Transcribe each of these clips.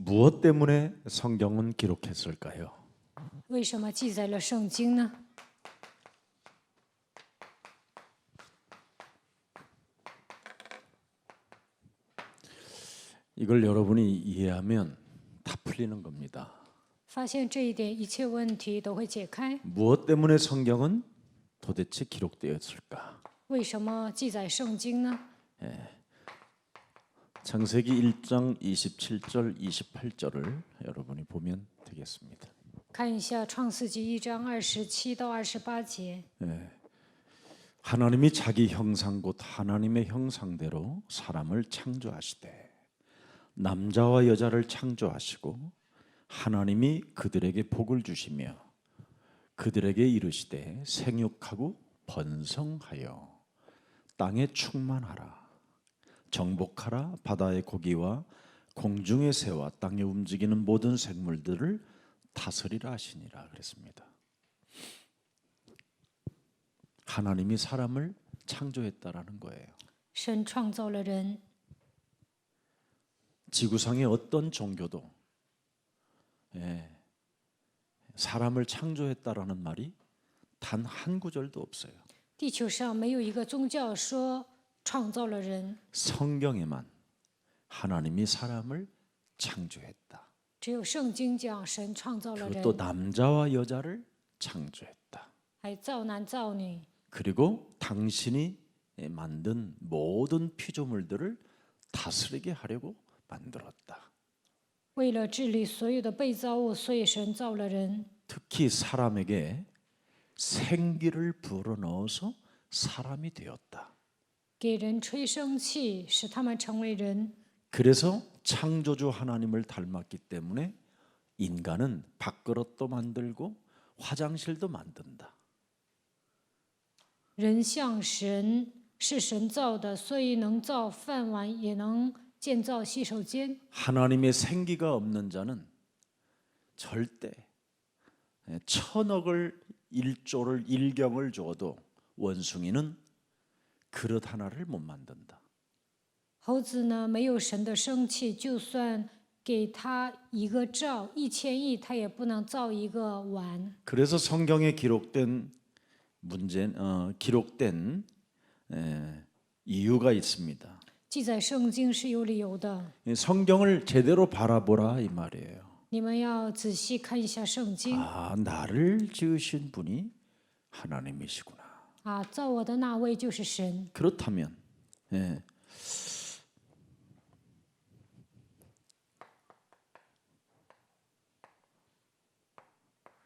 무엇 때문에 성경은 기록했을까요? 为什么记载了圣经呢？ 이걸 여러분이 이해하면 다 풀리는 겁니다. 发现这一点，一切问题都会解开。 무엇 때문에 성경은 도대체 기록되었을까? 为什么记载圣经呢？ 창세기 1장 27절 28절을 여러분이 보면 되겠습니다. 看一下创世纪1章27到28节。 하나님이 자기 형상 곧 하나님의 형상대로 사람을 창조하시되 남자와 여자를 창조하시고 하나님이 그들에게 복을 주시며 그들에게 이르시되 생육하고 번성하여 땅에 충만하라 정복하라 바다의 고기와 공중의 새와 땅에 움직이는 모든 생물들을 다스리라 하시니라 그랬습니다. 하나님이 사람을 창조했다라는 거예요. 神创造了人， 지구상의 어떤 종교도 사람을 창조했다라는 말이 단 한 구절도 없어요. 地球上没有一个宗教说创造了人， 성경에만 하나님이 사람을 창조했다. 只有圣经讲神创造了人， 그것도 남자와 여자를 창조했다. 还造男造女， 그리고 당신이 만든 모든 피조물들을 다스리게 하려고 만들었다. 为了治理所有的被造物，所以神造了人。 특히 사람에게 생기를 불어넣어서 사람이 되었다. 给人吹生气，使他们成为人。 그래서 창조주 하나님을 닮았기 때문에 인간은 밥그릇도 만들고 화장실도 만든다. 人像神，是神造的，所以能造饭碗，也能建造洗手间。 하나님의 생기가 없는 자는 절대 천억을 1조를 1경을 줘도 원숭이는 그릇 하나를 못 만든다. 猴子呢，没有神的生气，就算给他一个兆1000亿，他也不能造一个碗。 그래서 성경에 기록된 기록된 이유가 있습니다. 记载圣经是有理由的， 성경을 제대로 바라보라 이 말이에요. 你们要仔细看一下圣经 아, 나를 지으신 분이 하나님이시구나. 啊，造我的那位就是神。 그렇다면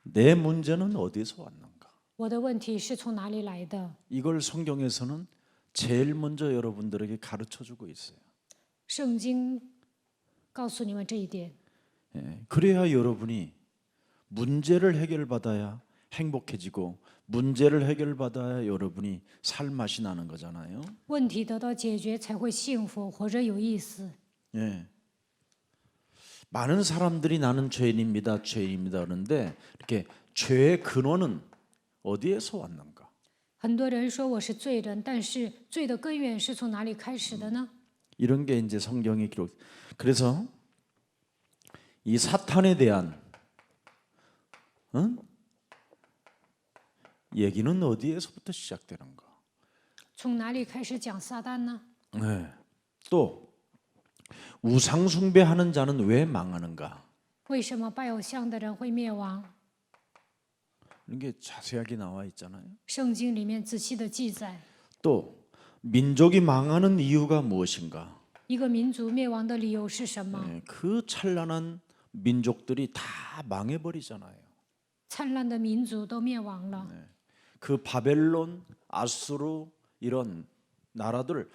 내 문제는 어디서 왔는가? 我的问题是从哪里来的？ 이걸 성경에서는 제일 먼저 여러분들에게 가르쳐 주고 있어요. 圣经告诉你们这一点， 그래야 여러분이 문제를 해결받아야 행복해지고 문제를 해결받아야 여러분이 살맛이 나는 거잖아요. 问题得到解决才会幸福，活着有意思。 예. 많은 사람들이 나는 죄인입니다, 죄인입니다 그러는데 이렇게 죄의 근원은 어디에서 왔는가? 很多人说我是罪人，但是罪的根源是从哪里开始的呢？ 이런 게 이제 성경에 기록. 그래서 이 사탄에 대한 얘기는 어디에서부터 시작되는가? 从哪里开始讲撒旦呢？ 네. 또 우상 숭배하는 자는 왜 망하는가? 为什么拜偶像的人会灭亡？ 이런 게 자세하게 나와 있잖아요. 圣经里面仔细的记载， 또 민족이 망하는 이유가 무엇인가? 一个民族灭亡的理由是什么？ 그 찬란한 민족들이 다 망해버리잖아요. 灿烂的民族都灭亡了。 그 바벨론, 아수르 이런 나라들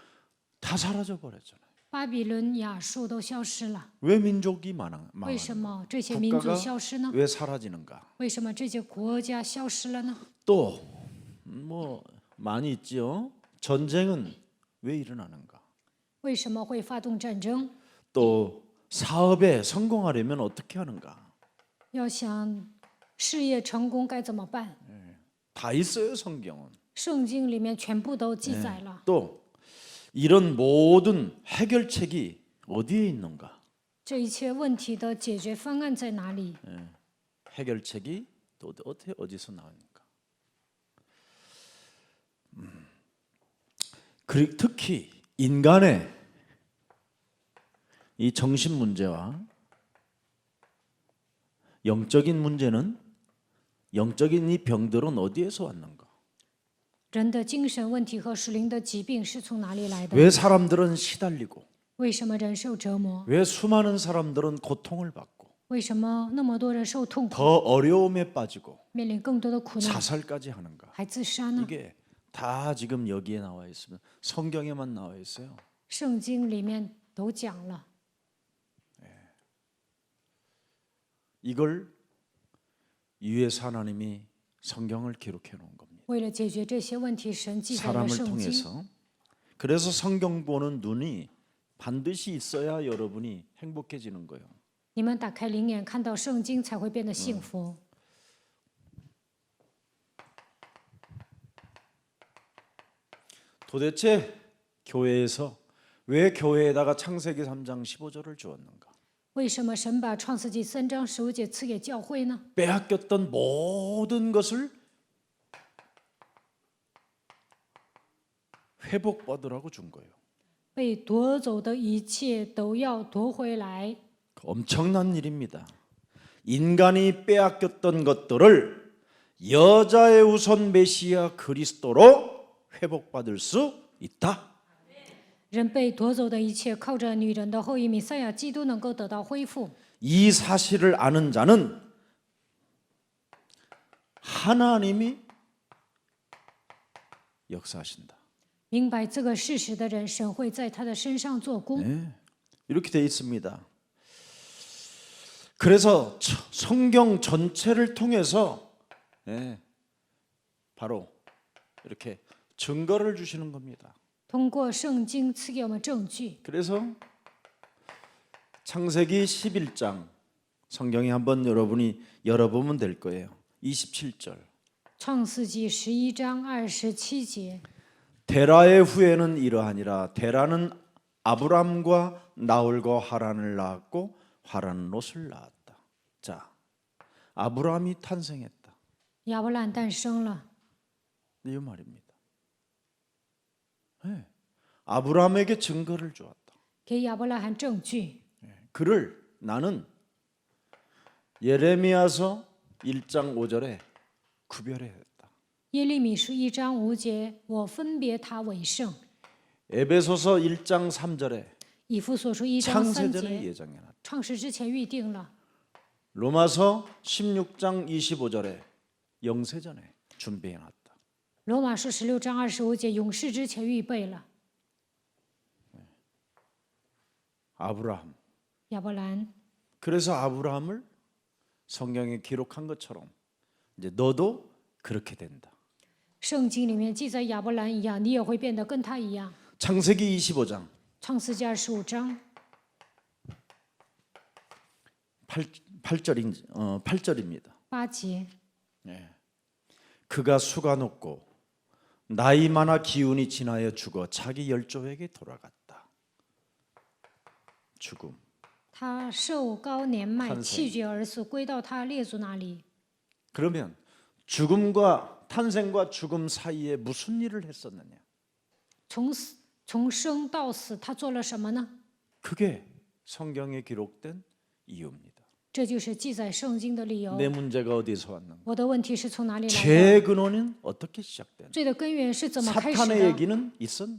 다 사라져 버렸잖아요. 巴比伦、亚述都消失了， 왜 민족이 为什 망하는가? 么这些民族 국가가 消失呢？ 왜 사라지는가? 为什么这些国家消失了呢？ 또 뭐 많이 있지요. 전쟁은 왜 일어나는가? 为什么会发动战争？ 또 사업에 성공하려면 어떻게 하는가? 要想事业成功该怎么办？ 다 있어요, 성경은. 圣经里面全部都记载了。 또 이런 모든 해결책이 어디에 있는가? 这一切问题的解决方案在哪里？ 해결책이 또 어디서 나옵니까? 특히 인간의 이 정신 문제와 영적인 문제는 영적인 이 병들은 어디에서 왔는가? 人的精神问题和属灵的疾病是从哪里来的？ 왜 사람들은 시달리고 为什么人受折磨？ 왜 수많은 사람들은 고통을 받고 为什么那么多人受痛苦， 더 어려움에 빠지고 面临更多的苦难， 자살까지 하는가? 还自杀呢？ 이게 다 지금 여기에 나와 있으면 성경에만 나와 있어요. 圣经里面都讲了， 이걸 위에서 하나님이 성경을 기록해 놓은 겁니다. 为了解决这些问题，神记载了 사람을 圣经。 통해서. 그래서 성경 보는 눈이 반드시 있어야 여러분이 행복해지는 거예요. 你们打开灵眼，看到圣经，才会变得幸福。 도대체 교회에서 왜 교회에다가 창세기 3장 15절을 주었는가? 为什么神把创世纪3章15节赐给教会呢？ 빼앗겼던 모든 것을 회복받으라고 준 거예요. 被夺走的一切都要夺回来， 엄청난 일입니다. 인간이 빼앗겼던 것들을 여자의 우선 메시아 그리스도로 회복받을 수 있다. 人被夺走的一切，靠着女人的后裔弥赛亚基督能够得到恢复。 이 사실을 아는 자는 하나님이 역사하신다. 明白这个事实的人，神会在他的身上做工。 네, 이렇게 되어 있습니다. 그래서 성경 전체를 통해서 바로 이렇게 증거를 주시는 겁니다. 通过圣经赐给我们证据。 그래서 창세기 11장 성경에 한번 여러분이 열어보면 될 거예요. 27절. 创世纪11章27节， 데라의 후예는 이러하니라. 데라는 아브람과 나홀과 하란을 낳았고 하란은 롯을 낳았다. 자, 아브람이 탄생했다. 亚伯兰诞生了。 이 말입니다. 네. 아브람에게 증거를 주었다. 给亚伯拉罕证据。 그를 나는 예레미야서 1장 5절에 구별해야 했다. 耶利米书1章5节，我分别他为圣。 에베소서 1장 3절에 以弗所书1章3 창세전에 节， 예정해놨다. 创世之前预定了。 로마서 16장 25절에 영세전에 준비해놨다. 罗马书16章25节，永世之前预备了。 아브라함. 亚伯兰， 그래서 아브라함을 성경에 기록한 것처럼 이제 너도 그렇게 된다. 圣经里面记载亚伯兰一样，你也会变得跟他一样。 창세기 25장 创世纪25章 8절입니다. 8节， 그가 수가 높고 나이 많아 기운이 지나여 죽어 자기 열조에게 돌아갔다. 죽음. 他寿高年迈， 탄생 气绝而死，归到他列祖那里。 그러면 죽음과 탄생과 죽음 사이에 무슨 일을 했었느냐? 从生到死，他做了什么呢？ 그게 성경에 기록된 이유입니다. 这就是记载圣经的理由。 내 문제가 어디서 왔는가? 我的问题是从哪里来的？ 죄의 근원은 어떻게 시작되는가? 罪的根源是怎么开始 사탄의 的？ 얘기는 있었?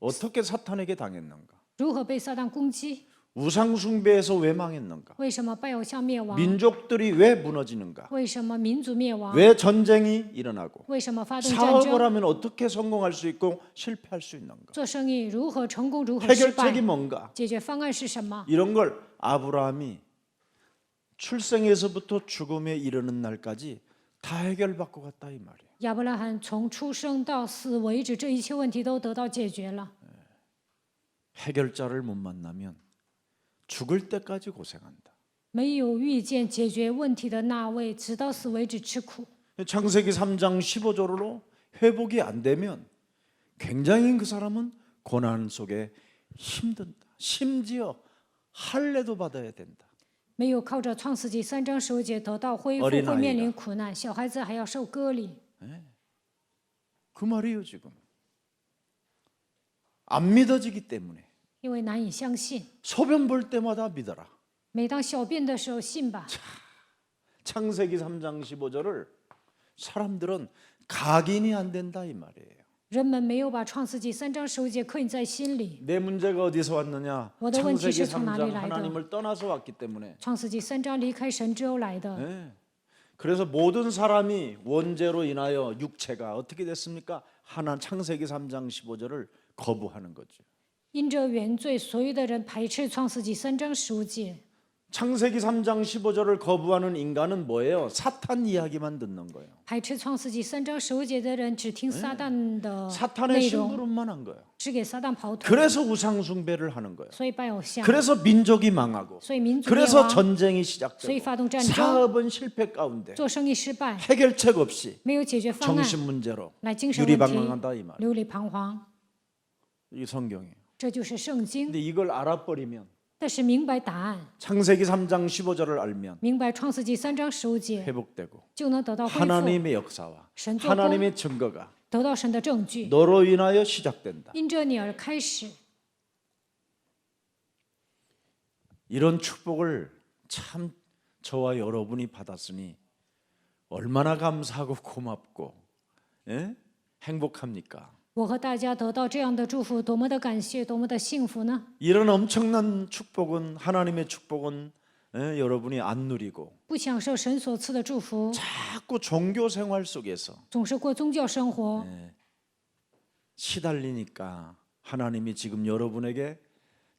어떻게 사탄에게 당했는가? 如何被撒旦攻击？ 우상 숭배에서 왜 망했는가? 为什么拜偶像灭亡？ 민족들이 왜 무너지는가? 为什么民族灭亡？ 왜 전쟁이 일어나고 为什么发动战 사업을 争？ 하면 어떻게 성공할 수 있고 실패할 수 있는가? 做生意如何成功，如何失 해결책이 败？ 뭔가? 解决方案是什么？ 이런 걸 아브라함이 출생에서부터 죽음에 이르는 날까지 다 해결받고 갔다 이 말이에요. 亚伯拉罕从出生到死为止，这一切问题都得到解决了。 해결자를 못 만나면 죽을 때까지 고생한다. 没有遇见解决问题的那位，直到死为止吃苦。 창세기 3장 15절로 회복이 안 되면 굉장히 그 사람은 고난 속에 힘든다. 심지어 할례도 받아야 된다. 没有靠着创世纪3章15节得到恢复， 어린아이가 会面临苦难。小孩子还要受割礼， 그 말이에요 지금. 안 믿어지기 때문에 因为难以相信。 소변 볼 때마다 믿어라. 每当小便的时候，信吧。 창세기 3장 15절을 사람들은 각인이 안 된다 이 말이에요. 人们没有把创世纪3章15节刻印在心里。 내 문제가 어디서 왔느냐? 我的问题 창세기 是从哪里 3장 来的？ 하나님을 떠나서 왔기 때문에. 创世纪3章离开神之后来的。 네. 그래서 모든 사람이 원죄로 인하여 육체가 어떻게 됐습니까? 하나 창세기 3장 15절을 거부하는 거죠. 因着原罪，所有的人排斥创世纪3章15节。 창세기 3장 15절을 거부하는 인간은 뭐예요? 사탄 이야기만 듣는 거예요. 排斥创世纪3章15节的人只听撒旦的 사탄의 内容， 심부름만 한 거예요. 只给撒旦跑腿， 그래서 우상 숭배를 하는 거예요. 所以拜偶像， 그래서 민족이 망하고 所以民族灭 그래서 亡， 전쟁이 所以 시작되고 发动战争， 사업은 실패 가운데 做生意失败， 해결책 없이 没有解决方案， 정신 문제로 来精神问题 유리방황한다 이 말. 流离彷徨， 이게 성경이에요. 这就是圣经。 근데 이걸 알아버리면 但是明白答案， 창세기 3장 15절을 알면 明白创世纪3章15节， 회복되고 就能得到恢复， 하나님의 역사와 神做工， 하나님의 증거가 得到神的证据， 너로 인하여 시작된다. 因着你而开始。 이런 축복을 참 저와 여러분이 받았으니 얼마나 감사하고 고맙고 행복합니까? 我和大家得到这样的祝福，多么的感谢，多么的幸福呢？ 이런 엄청난 축복은 하나님의 축복은 여러분이 안 누리고 不享受神所赐的祝福， 자꾸 종교 생활 속에서 总是过宗教生活， 시달리니까 하나님이 지금 여러분에게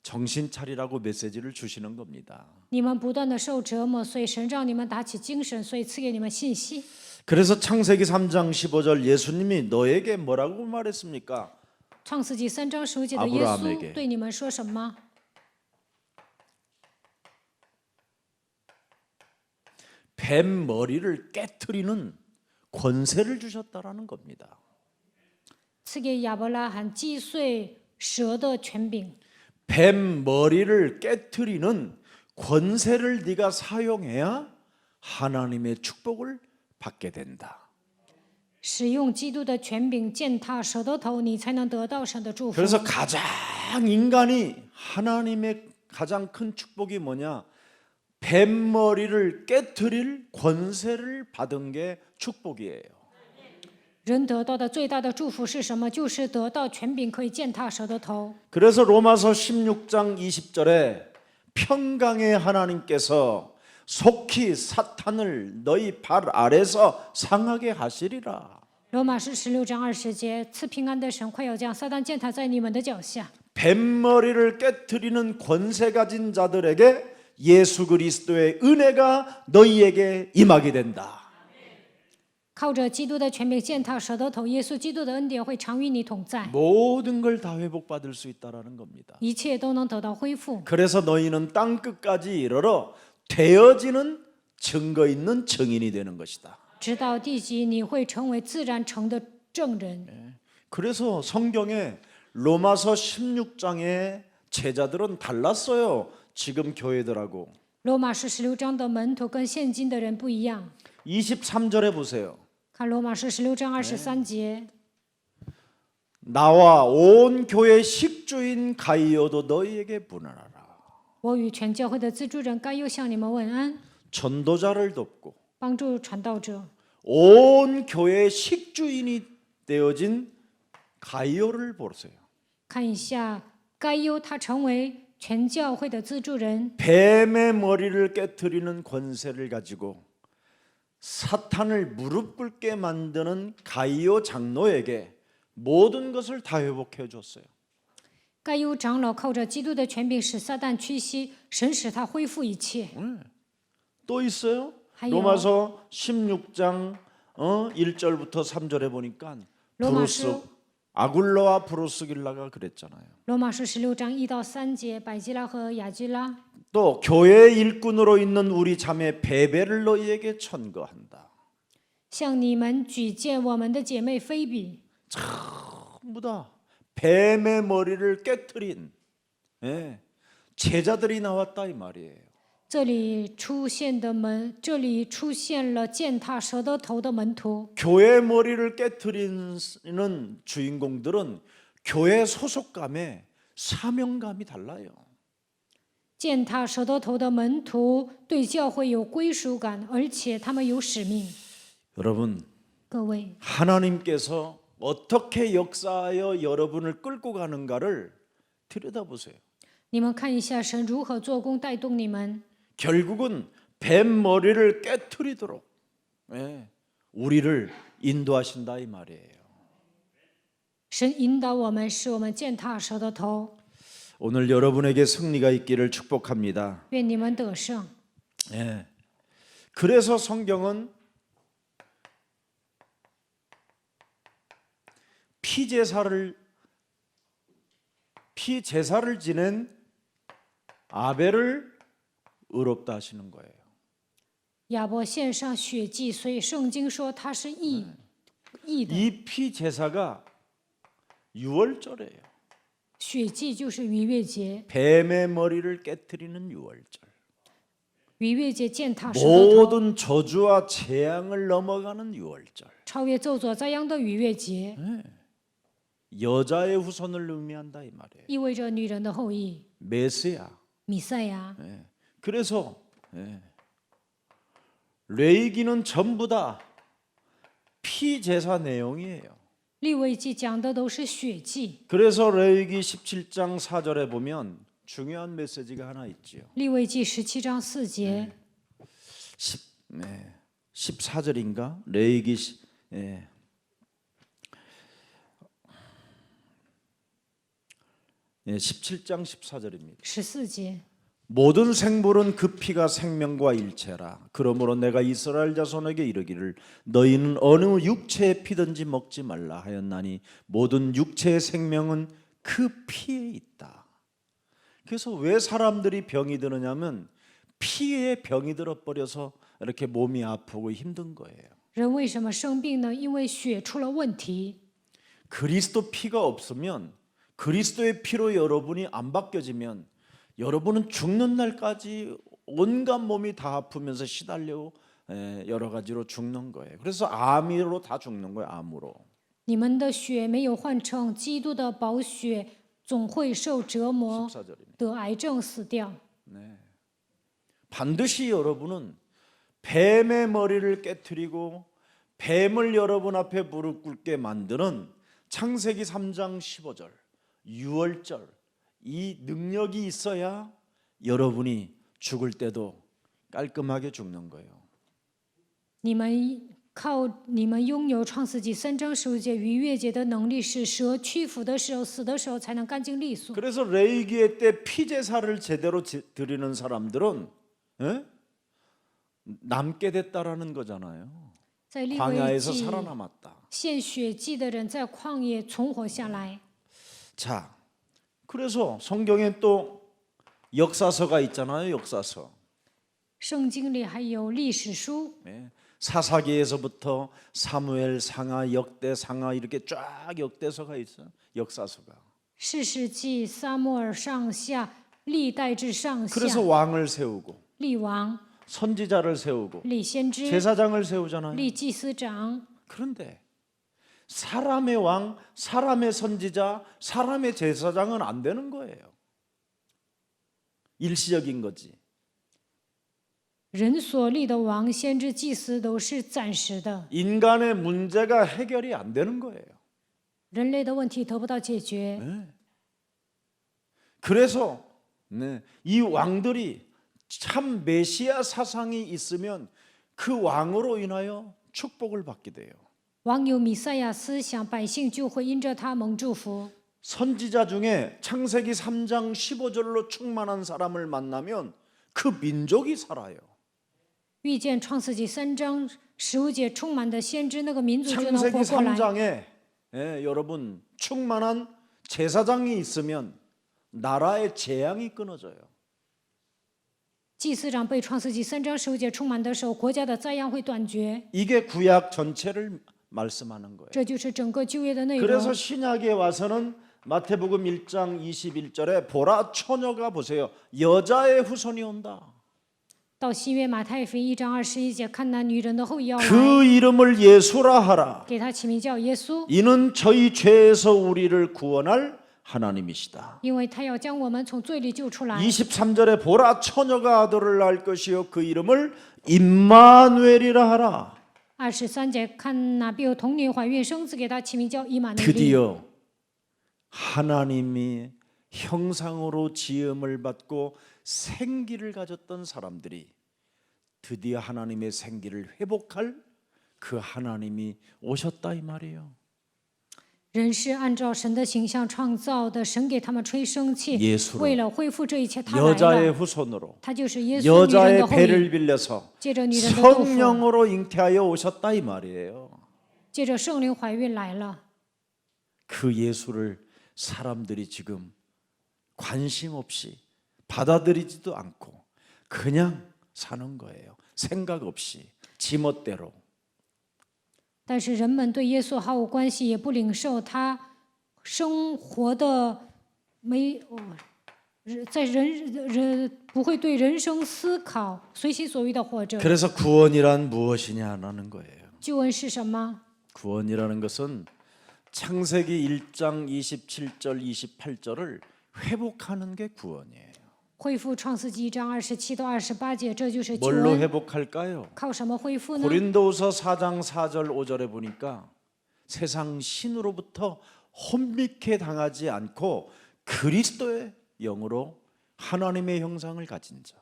정신 차리라고 메시지를 주시는 겁니다. 你们不断的受折磨，所以神让你们打起精神，所以赐给你们信息。 그래서 창세기 3장 15절 예수님이 너에게 뭐라고 말했습니까? 创世纪3章15节的耶稣对你们说什么？ 뱀 머리를 깨트리는 권세를 주셨다라는 겁니다. 赐给亚伯拉罕击碎蛇的权柄。 뱀 머리를 깨트리는 권세를 네가 사용해야 하나님의 축복을 받게 된다. 使用基督的权柄践踏蛇的头，你才能得到神的祝福。 그래서 가장 인간이 하나님의 가장 큰 축복이 뭐냐? 뱀 머리를 깨트릴 권세를 받은 게 축복이에요. 人得到的最大的祝福是什么？就是得到权柄可以践踏蛇的头。 그래서 로마서 16장 20절에 평강의 하나님께서 속히 사탄을 너희 발 아래서 상하게 하시리라. 罗马书16章20节，赐平安的神快要将撒旦践踏在你们的脚下。 뱀머리를 깨트리는 권세 가진 자들에게 예수 그리스도의 은혜가 너희에게 임하게 된다. 靠着基督的权柄践踏蛇的头，耶稣基督的恩典会常与你同在， 모든 걸 다 회복받을 수 있다라는 겁니다. 一切都能得到恢复。 그래서 너희는 땅 끝까지 이르러 되어지는 증거 있는 증인이 되는 것이다. 直到地极，你会成为自然成的证人。 그래서 성경에 로마서 16장의 제자들은 달랐어요. 지금 교회들하고. 罗马书16章的门徒跟现今的人不一样。 23절에 보세요. 看罗马书16章23节， 나와 온 교회 식주인 가이오도 너희에게 분하라. 我与全教会的资助人该又向你们问安， 전도자를 돕고 帮助传道者。 온 교회의 식주인이 되어진 가이오를 보세요. 看一下，该优他成为全教会的资助人， 뱀의 머리를 깨트리는 권세를 가지고 사탄을 무릎 꿇게 만드는 가이오 장로에게 모든 것을 다 회복해 줬어요. 该优长老靠着基督的权柄使撒旦屈膝，神使他恢复一切。 또 있어요? 하여. 로마서 16장 1절부터 3절에 보니까 로마서. 브루스 아굴로와 브루스길라가 그랬잖아요. 罗马书16章1到3节，百基拉和雅基拉， 또 교회 일꾼으로 있는 우리 자매 베베를 너희에게 천거한다. 向你们举荐我们的姐妹菲比， 전부 다 뱀의 머리를 깨트린 제자들이 나왔다 이 말이에요. 这里出现了践踏蛇的头的门徒。 교회 머리를 깨트리는 주인공들은 교회 소속감에 사명감이 달라요. 践踏蛇的头的门徒对教会有归属感，而且他们有使命。 여러분, 各位， 하나님께서 어떻게 역사하여 여러분을 끌고 가는가를 들여다보세요. 你们看一下神如何做工带动你们。 결국은 뱀 머리를 깨트리도록 우리를 인도하신다 이 말이에요. 神引导我们，使我们践踏蛇的头。 오늘 여러분에게 승리가 있기를 축복합니다. 愿你们得胜。 그래서 성경은 피제사를 지낸 아벨을 의롭다 하시는 거예요. 亚伯献上血祭，所以圣经说他是义的。 이 피제사가 유월절이에요. 血祭就是逾越节， 뱀의 머리를 깨트리는 유월절. 逾越节践踏蛇的头， 모든 저주와 재앙을 넘어가는 유월절. 超越咒诅灾殃的逾越节， 여자의 후손을 의미한다 이 말이에요. 意味着女人的后裔， 메시아. 弥赛亚。 그래서 레위기는 전부 다 피제사 내용이에요. 利未记讲的都是血祭， 그래서 레위기 17장 4절에 보면 중요한 메시지가 하나 있지요. 利未记17章4节， 14절인가? 레위기 17장 14절입니다. 14节。 모든 생물은 그 피가 생명과 일체라. 그러므로 내가 이스라엘 자손에게 이르기를 너희는 어느 육체의 피든지 먹지 말라 하였나니 모든 육체의 생명은 그 피에 있다. 그래서 왜 사람들이 병이 드느냐면 피에 병이 들어버려서 이렇게 몸이 아프고 힘든 거예요. 人为什么生病呢？因为血出了问题。 그리스도 피가 없으면 그리스도의 피로 여러분이 안 바뀌어지면 여러분은 죽는 날까지 온갖 몸이 다 아프면서 시달려 여러 가지로 죽는 거예요. 그래서 암으로 다 죽는 거예요. 암으로. 你们的血没有换成基督的宝血，总会受折磨， 14절입니다. 得癌症死掉。 반드시 여러분은 뱀의 머리를 깨트리고 뱀을 여러분 앞에 무릎 꿇게 만드는 창세기 3장 15절 유월절 이 능력이 있어야 여러분이 죽을 때도 깔끔하게 죽는 거예요. 你们拥有创世纪3章15节逾越节的能力，使蛇屈服的时候、死的时候才能干净利索。 그래서 레위기의 때 피제사를 제대로 드리는 사람들은 남게 됐다라는 거잖아요. 在利未 광야에서 记 살아남았다. 献血祭的人在旷野存活下来。 자, 그래서 성경에 또 역사서가 있잖아요. 역사서. 圣经里还有历史书， 사사기에서부터 사무엘 상하, 역대 상하 이렇게 쫙 역대서가 있어요. 역사서가. 士世记、撒母耳上下、历代志上 그래서 下、 왕을 세우고 立王、 선지자를 세우고 立先知、 제사장을 세우잖아요. 立祭司长。 그런데 사람의 왕, 사람의 선지자, 사람의 제사장은 안 되는 거예요. 일시적인 거지. 人所立的王、先知、祭司都是暂时的， 인간의 문제가 해결이 안 되는 거예요. 人类的问题得不到解决。 그래서 이 왕들이 참 메시아 사상이 있으면 그 왕으로 인하여 축복을 받게 돼요. 王有弥赛亚思想，百姓就会因着他蒙祝福。 선지자 중에 창세기 3장 15절로 충만한 사람을 만나면 그 민족이 살아요. 遇见创世纪3章15节充满的先知，那个民族就能 창세기 活过来。 3장에 여러분 충만한 제사장이 있으면 나라의 재앙이 끊어져요. 祭司长被创世纪3章15节充满的时候，国家的灾殃会断绝。 이게 구약 전체를 말씀하는 거예요. 这就是整个旧约的内容。 그래서 신약에 와서는 마태복음 1장 21절에 보라 처녀가 보세요. 여자의 후손이 온다. 到新约马太福音1章21节，看那女人的后裔要来， 그 이름을 예수라 하라. 给他起名叫耶稣， 이는 저희 죄에서 우리를 구원할 하나님이시다. 因为他要将我们从罪里救出来。 23절에 보라 처녀가 아들을 낳을 것이요 그 이름을 임마누엘이라 하라. 23节，看那必有童女怀孕生子，给他起名叫以马内利。 드디어 하나님이 형상으로 지음을 받고 생기를 가졌던 사람들이 드디어 하나님의 생기를 회복할 그 하나님이 오셨다 이 말이에요. 人是按照神的形象创造的，神给他们吹生气， 예수로 为了恢复这一切，他来 여자의 了。 후손으로 他就是耶稣女人 여자의 的后裔， 배를 빌려서 借着女人的豆腐， 성령으로 잉태하여 오셨다 이 말이에요. 借着圣灵怀孕来了。 그 예수를 사람들이 지금 관심 없이 받아들이지도 않고 그냥 사는 거예요. 생각 없이 지멋대로. 但是人们对耶稣毫无关系，也不领受他生活的没在人不会对人生思考，随心所欲的活着。 그래서 구원이란 무엇이냐라는 거예요. 救恩是什么？ 구원이라는 것은 창세기 1장 27절 28절을 회복하는 게 구원이에요. 恢复创世纪1章27到28节，这就是救 뭘로 恩。 회복할까요? 靠什么恢复呢？ 고린도후서 4장 4절 5절에 보니까 세상 신으로부터 혼미케 당하지 않고 그리스도의 영으로 하나님의 형상을 가진 자.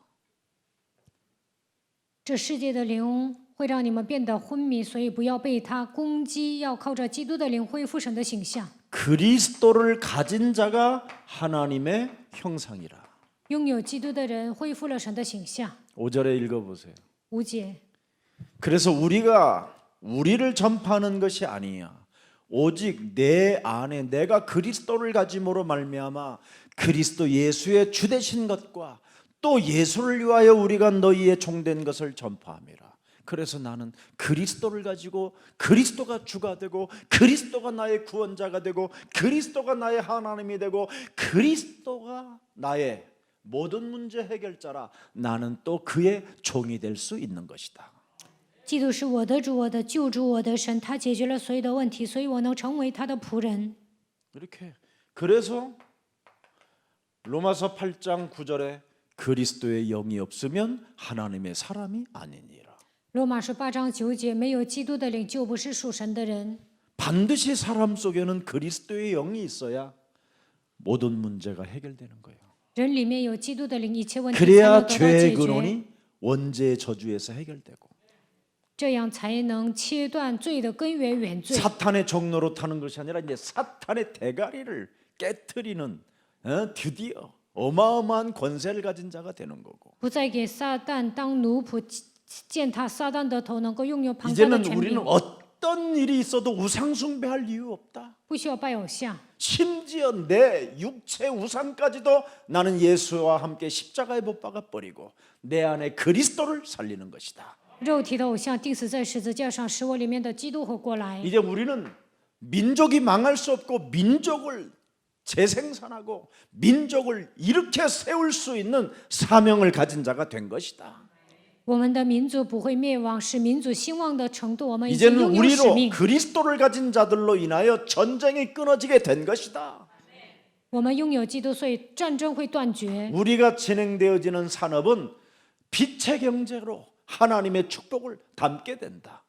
这世界的灵会让你们变得昏迷，所以不要被它攻击，要靠着基督的灵恢复神的形象。 그리스도를 가진 자가 하나님의 형상이라. 拥有基督的人恢复了神的形象。 5절에 읽어보세요. 5节， 그래서 우리가 우리를 전파하는 것이 아니야. 오직 내 안에 내가 그리스도를 가짐으로 말미암아 그리스도 예수의 주 되신 것과 또 예수를 위하여 우리가 너희의 종된 것을 전파함이라. 그래서 나는 그리스도를 가지고 그리스도가 주가 되고 그리스도가 나의 구원자가 되고 그리스도가 나의 하나님이 되고 그리스도가 나의 모든 문제 해결자라. 나는 또 그의 종이 될 수 있는 것이다. 基督是我的主，我的救主，我的神，他解决了所有的问题，所以我能成为他的仆人。 이렇게. 그래서 로마서 8장 9절에 그리스도의 영이 없으면 하나님의 사람이 아니니라. 罗马书8章9节，没有基督的灵，就不是属神的人。 반드시 사람 속에는 그리스도의 영이 있어야 모든 문제가 해결되는 거예요. 人里面有基督的灵，一切问题才能 그래야 得到 죄의 解决， 근원이 원죄의 저주에서 해결되고 这样才能切断罪的根源原罪。 사탄의 종로로 타는 것이 아니라 이제 사탄의 대가리를 깨트리는 드디어 어마어마한 권세를 가진 자가 되는 거고 不再给撒旦当奴仆，践踏撒旦的头，能够拥有庞大的 이제는 权 우리는 柄， 어떤 일이 있어도 우상 숭배할 이유 없다. 不需要拜偶像。 심지어 내 육체 우상까지도 나는 예수와 함께 십자가에 못 박아 버리고 내 안에 그리스도를 살리는 것이다. 肉体的偶像钉死在十字架上，使我里面的基督活过来。 이제 우리는 민족이 망할 수 없고 민족을 재생산하고 민족을 일으켜 세울 수 있는 사명을 가진 자가 된 것이다. 我们的民族不会灭亡，使民族兴旺的程度，我们已经 이제는 拥有使 우리로 命。 그리스도를 가진 자들로 인하여 전쟁이 끊어지게 된 것이다. 我们拥有基督，所以战争会断绝。 우리가 진행되어지는 산업은 빛의 경제로 하나님의 축복을 담게 된다.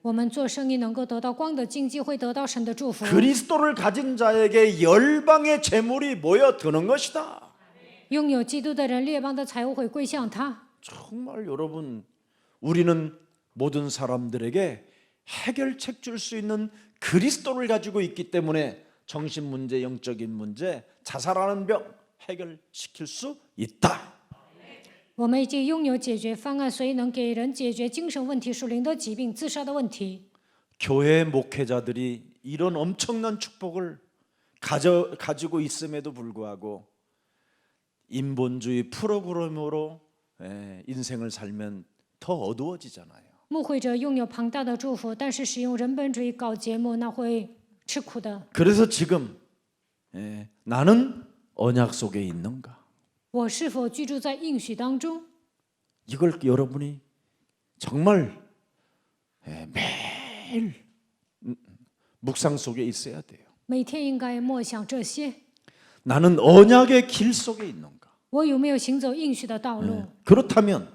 我们做生意能够得到光的经济，会得到神的祝福。 그리스도를 가진 자에게 열방의 재물이 모여드는 것이다. 拥有基督的人，列邦的财物会归向他。 정말 여러분, 우리는 모든 사람들에게 해결책 줄 수 있는 그리스도를 가지고 있기 때문에 정신 문제, 영적인 문제, 자살하는 병 해결시킬 수 있다. 我们已经拥有解决方案，所以能给人解决精神问题、属灵的疾病、自杀的问题。 교회 목회자들이 이런 엄청난 축복을 가지고 있음에도 불구하고 인본주의 프로그램으로 인생을 살면 더 어두워지잖아요. 牧会者拥有庞大的祝福，但是使用人本主义搞节目，那会吃苦的。 그래서 지금 나는 언약 속에 있는가? 我是否居住在应许当中？ 이걸 여러분이 정말 매일 묵상 속에 있어야 돼요. 每天应该默想这些。 나는 언약의 길 속에 있는가? 我有没有行走应许的道路？ 그렇다면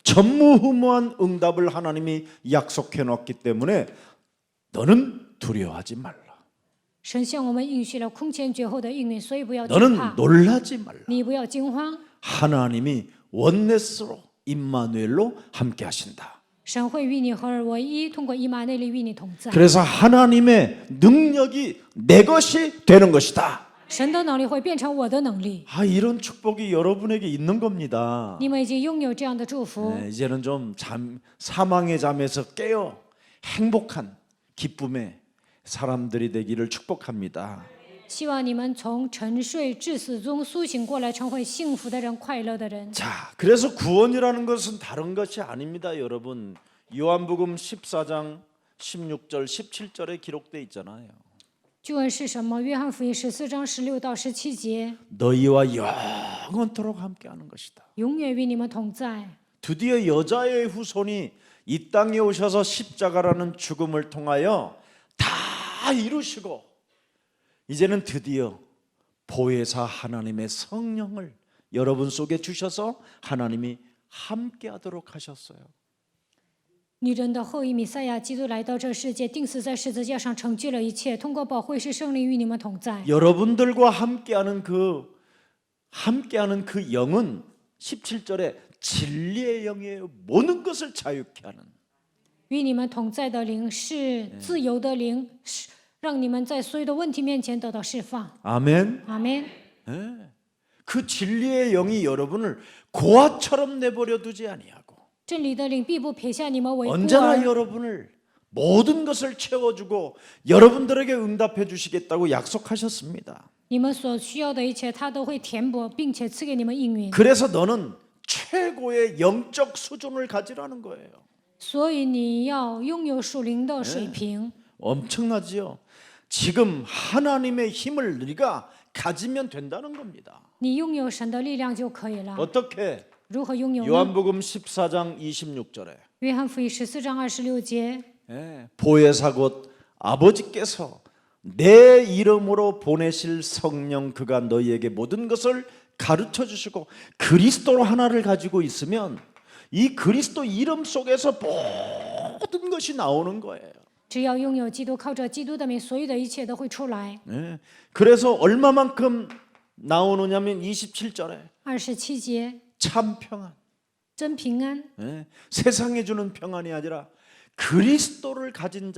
전무후무한 응답을 하나님이 약속해 놨기 때문에 너는 두려워하지 말라. 神向我们应许了空前绝后的应允，所以不要惊 너는 怕， 놀라지 말라. 你不要惊慌。 하나님이 원네스로 임마누엘로 함께 하신다. 神会与你合而为一，通过以马内利与你同在。 그래서 하나님의 능력이 내 것이 되는 것이다. 神的能力会变成我的能力。 이런 축복이 여러분에게 있는 겁니다. 你们已经拥有这样的祝福。 이제는 좀 사망의 잠에서 깨어 행복한 기쁨의 사람들이 되기를 축복합니다. 希望你们从沉睡至死中苏醒过来，成为幸福的人、快乐的人。 자, 그래서 구원이라는 것은 다른 것이 아닙니다, 여러분. 요한복음 14장 16절, 17절에 기록돼 있잖아요. 救恩是什么？约翰福音14章16到17节， 너희와 영원토록 함께하는 것이다. 永远与你们同在。 드디어 여자의 후손이 이 땅에 오셔서 십자가라는 죽음을 통하여 다 이루시고 이제는 드디어 보혜사 하나님의 성령을 여러분 속에 주셔서 하나님이 함께하도록 하셨어요. 女人的后裔弥赛亚基督来到这世界，钉死在十字架上，成就了一切。通过保惠师圣灵与你们同在。 여러분들과 함께하는 그 영은 17절에 진리의 영이에요. 모든 것을 자유케 하는. 与你们同在的灵是自由的灵，是让你们在所有的问题面前得到释放。 아멘. 阿门。 그 진리의 영이 여러분을 고아처럼 내버려 두지 아니하고 真理的灵必不撇下你们为孤 언제나 儿， 여러분을 모든 것을 채워주고 여러분들에게 응답해 주시겠다고 약속하셨습니다. 你们所需要的一切，他都会填补，并且赐给你们应允。 그래서 너는 최고의 영적 수준을 가지라는 거예요. 所以你要拥有属灵的水平。 엄청나지요? 지금 하나님의 힘을 네가 가지면 된다는 겁니다. 你拥有神的力量就可以了。 어떻게? 如何拥有呢？ 요한복음 14장 26절에 约翰福音14章26节， 보혜사 곧 아버지께서 내 이름으로 보내실 성령 그가 너희에게 모든 것을 가르쳐 주시고 그리스도 하나를 가지고 있으면 이 그리스도 이름 속에서 모든 것이 나오는 거예요. 只要拥有基督，靠着基督的名，所有的一切都会出来。 그래서 얼마만큼 나오느냐면 27절에 27节， 참 평안. 真平安， 세상에 주는 평안이 아니라 그리스도를 가진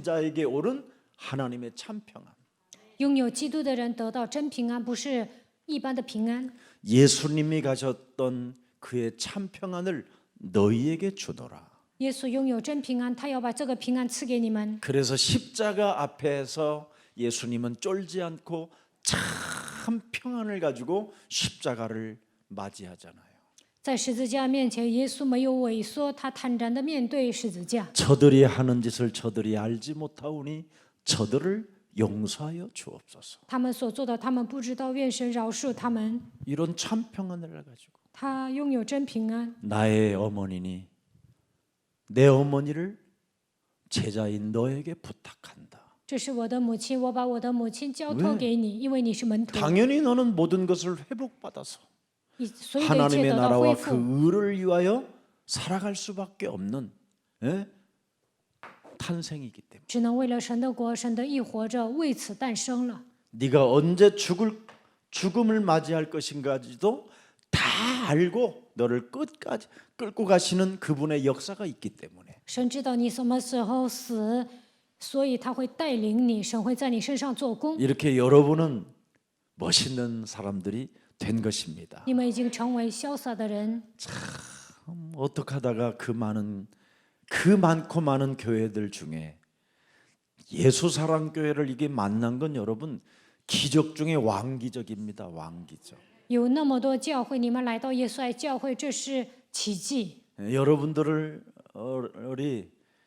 자에게 오른 하나님의 참 평안. 拥有基督的人得到真平安，不是一般的平安。 예수님이 가졌던 그의 참 평안을 너희에게 주노라. 耶稣拥有真平安，他要把这个平安赐给你们。 그래서 십자가 앞에서 예수님은 쫄지 않고 참 평안을 가지고 십자가를 맞이하잖아요. 在十字架面前，耶稣没有萎缩，他坦然地面对十字架。 저들이 하는 짓을 저들이 알지 못하오니 저들을 용서하여 주옵소서. 他们所做的，他们不知道，愿神饶恕他们。 이런 참 평안을 가지고 他拥有真平安。 나의 어머니니 내 어머니를 제자인 너에게 부탁한다. 这是我的母亲，我把我的母亲交托给你，因为你是门徒， 당연히 너는 모든 것을 회복받아서 你所有的一切 하나님의 得到恢 나라와 그 复， 의를 위하여 살아갈 수밖에 없는 탄생이기 때문에 只能为了神的国、神的义活着，为此诞生了。 네가 언제 죽음을 맞이할 것인가지도 다 알고 너를 끝까지 끌고 가시는 그분의 역사가 있기 때문에 神知道你什么时候死，所以他会带领你，神会在你身上做工。 이렇게 여러분은 멋있는 사람들이 된 것입니다. 你们已经成为潇洒的人， 어떻게 하다가 그 많고 많은 교회들 중에 예수사랑교회를 이게 만난 건 여러분 기적 중에 왕기적입니다. 왕기적. 有那么多教会，你们来到耶稣爱教会，这是奇迹。 여러분들을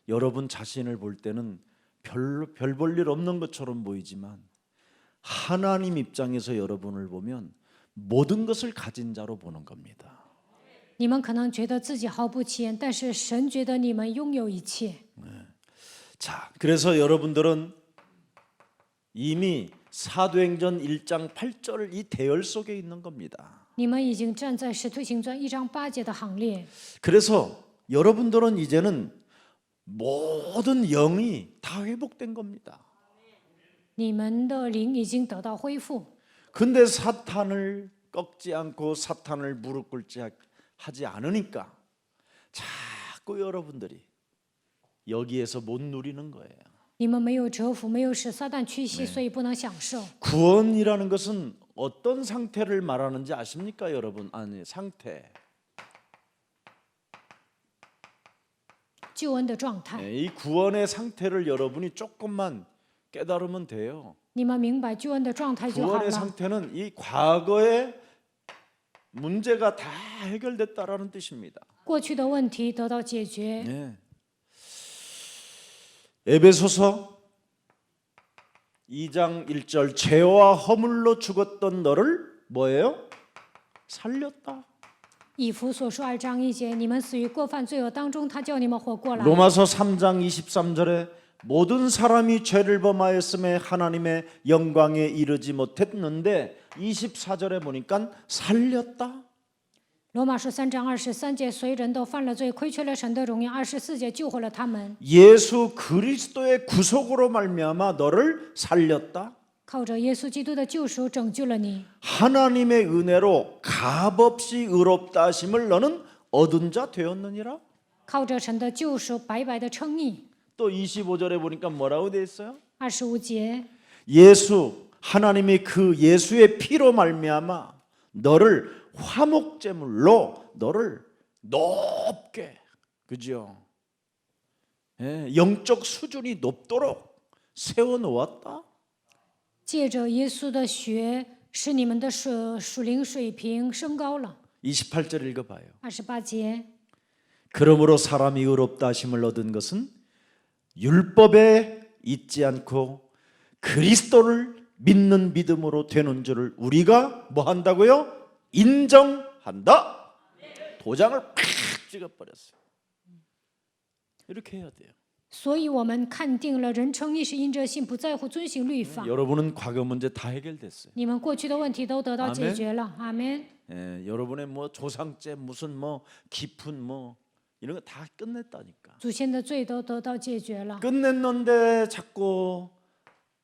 여러분 자신을 볼 때는 별 볼 일 없는 것처럼 보이지만 하나님 입장에서 여러분을 보면 모든 것을 가진 자로 보는 겁니다. 你们可能觉得自己毫不起眼，但是神觉得你们拥有一切。 자, 그래서 여러분들은 이미 사도행전 1장 8절 이 대열 속에 있는 겁니다. 你们已经站在《使徒行传》1章8节的行列。 그래서 여러분들은 이제는 모든 영이 다 회복된 겁니다. 你们的灵已经得到恢复， 근데 사탄을 꺾지 않고 사탄을 무릎 꿇지 하지 않으니까 자꾸 여러분들이 여기에서 못 누리는 거예요. 你们没有折服，没有使撒旦屈膝，所以不能享受。 구원이라는 것은 어떤 상태를 말하는지 아십니까, 여러분? 아니, 상태. 救恩的状态， 이 구원의 상태를 여러분이 조금만 깨달으면 돼요. 你们明白救恩的状态就好 구원의 了。 상태는 이 과거의 문제가 다 해결됐다라는 뜻입니다. 过去的问题得到解决。 네. 에베소서 2장 1절 죄와 허물로 죽었던 너를 뭐예요? 살렸다. 以弗所书2章1节，你们死于过犯罪恶当中，他叫你们活过来。 로마서 3장 23절에 모든 사람이 죄를 범하였음에 하나님의 영광에 이르지 못했는데 24절에 보니까 살렸다. 罗马书3章23节，所以人都犯了罪，亏缺了神的荣耀。24节救活了他们， 예수 그리스도의 구속으로 말미암아 너를 살렸다. 靠着耶稣基督的救赎拯救了你。 하나님의 은혜로 값없이 의롭다 하심을 너는 얻은 자 되었느니라. 靠着神的救赎，白白的称义。 또 25절에 보니까 뭐라고 돼 있어요? 25节， 예수 하나님이 그 예수의 피로 말미암아 너를 화목제물로 너를 높게 그죠? 예, 영적 수준이 높도록 세워 놓았다. 借着耶稣的血，使你们的属灵水平升高了。 28절 읽어봐요. 28节， 그러므로 사람이 의롭다 하심을 얻은 것은 율법에 있지 않고 그리스도를 믿는 믿음으로 되는 줄을 우리가 뭐 한다고요? 인정한다. 도장을 팍 찍어버렸어요. 이렇게 해야 돼요. 所以我们看定了人称义是因着信，不在乎遵行律法。 여러분은 과거 문제 다 해결됐어요. 你们过去的问题都得到解决了，阿门。 예, 여러분의 뭐 조상죄 무슨 뭐 깊은 뭐 이런 거 다 끝냈다니까. 祖先的罪都得到解决了， 끝냈는데 자꾸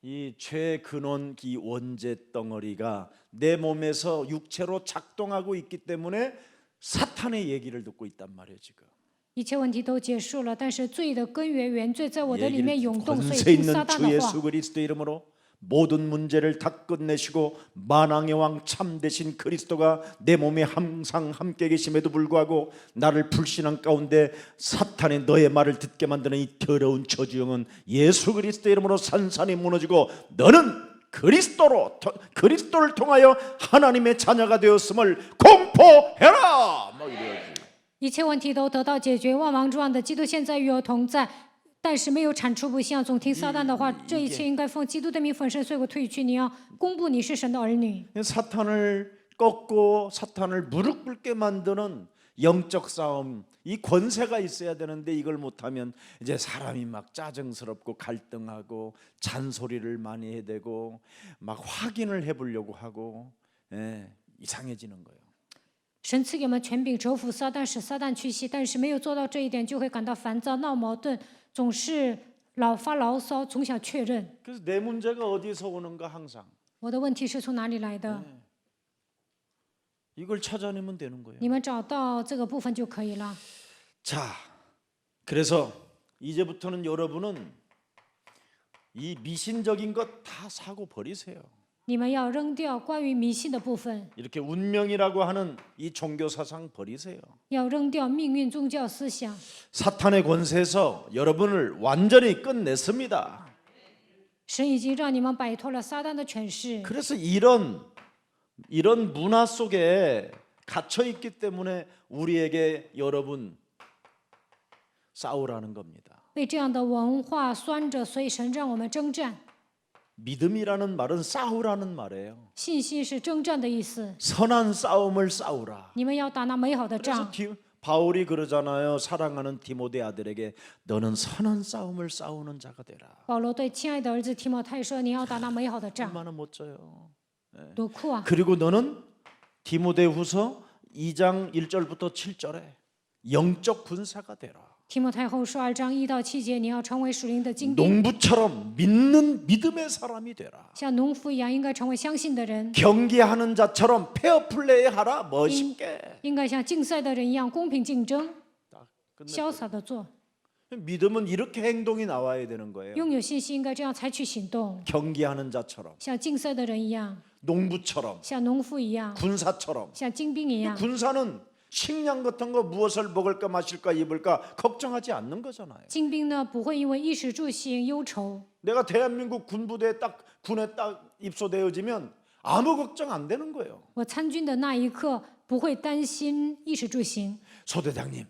이 죄 근원 이 원죄 덩어리가 내 몸에서 육체로 작동하고 있기 때문에 사탄의 얘기를 듣고 있단 말이에요 지금. 一切问题都结束了，但是罪的根源原罪在我的里面 얘기를 涌动，所以 권세 听 있는 撒旦 주 的 예수 话。 그리스도 이름으로 모든 문제를 다 끝내시고 만왕의 왕 참 되신 그리스도가 내 몸에 항상 함께 계심에도 불구하고 나를 불신한 가운데 사탄이 너의 말을 듣게 만드는 이 더러운 저주영은 예수 그리스도 이름으로 산산이 무너지고 너는 그리스도를 통하여 하나님의 자녀가 되었음을 공포해라. 막 이래야지. 一切问题都得到解决，万王之王的基督现在与我同在，但是没有铲除不幸，总听撒旦的话。这一切应该奉基督的名粉身碎骨退去。你要公布你是神的儿女。 사탄을 꺾고 사탄을 무릎 꿇게 만드는 영적 싸움, 이 권세가 있어야 되는데 이걸 못하면 이제 사람이 막 짜증스럽고 갈등하고 잔소리를 많이 해대고 막 확인을 해보려고 하고 이상해지는 거예요. 神赐给我们权柄折服撒旦，使撒旦屈膝，但是没有做到这一点，就会感到烦躁、闹矛盾，总是发牢骚，总想确认。 그래서 내 문제가 어디서 오는가 항상 我的问题是从哪里来的？ 이걸 찾아내면 되는 거예요. 你们找到这个部分就可以了。 자, 그래서 이제부터는 여러분은 이 미신적인 것 다 사고 버리세요. 你们要扔掉关于迷信的部分， 이렇게 운명이라고 하는 이 종교 사상 버리세요. 要扔掉命运宗教思想。 사탄의 권세에서 여러분을 완전히 끝냈습니다. 神已经让你们摆脱了撒旦的权势， 그래서 이런 문화 속에 갇혀 있기 때문에 우리에게 여러분 싸우라는 겁니다. 被这样的文化拴着，所以神让我们征战。 믿음이라는 말은 싸우라는 말이에요. 信心是征战的意思， 선한 싸움을 싸우라. 你们要打那美好的 그래서 仗。 바울이 그러잖아요. 사랑하는 디모데 아들에게 너는 선한 싸움을 싸우는 자가 되라. 保罗对亲爱的儿子提摩太说：“你要打那美好的仗， 얼마나 멋져요. 多酷啊！ 그리고 너는 디모데후서 2장 1절부터 7절에 영적 군사가 되라. 提摩太后书2章1到7节，你要成为属灵的精兵， 농부처럼 믿는 믿음의 사람이 되라. 像农夫一样，应该成为相信的人， 경기하는 자처럼 페어플레이 하라. 멋있게. 应该像竞赛的人一样公平竞争， 끝내. 潇洒的做。 믿음은 이렇게 행동이 나와야 되는 거예요. 拥有信心，应该这样采取行动， 경기하는 자처럼, 像竞赛的人一样， 농부처럼, 像农夫一样， 군사처럼. 像精兵一样。 군사는 식량 같은 거 무엇을 먹을까 마실까 입을까 걱정하지 않는 거잖아요. 精兵呢，不会因为衣食住行忧愁。 내가 대한민국 군부대에 딱 군에 딱 입소되어지면 아무 걱정 안 되는 거예요. 我参军的那一刻，不会担心衣食住行。 소대장님,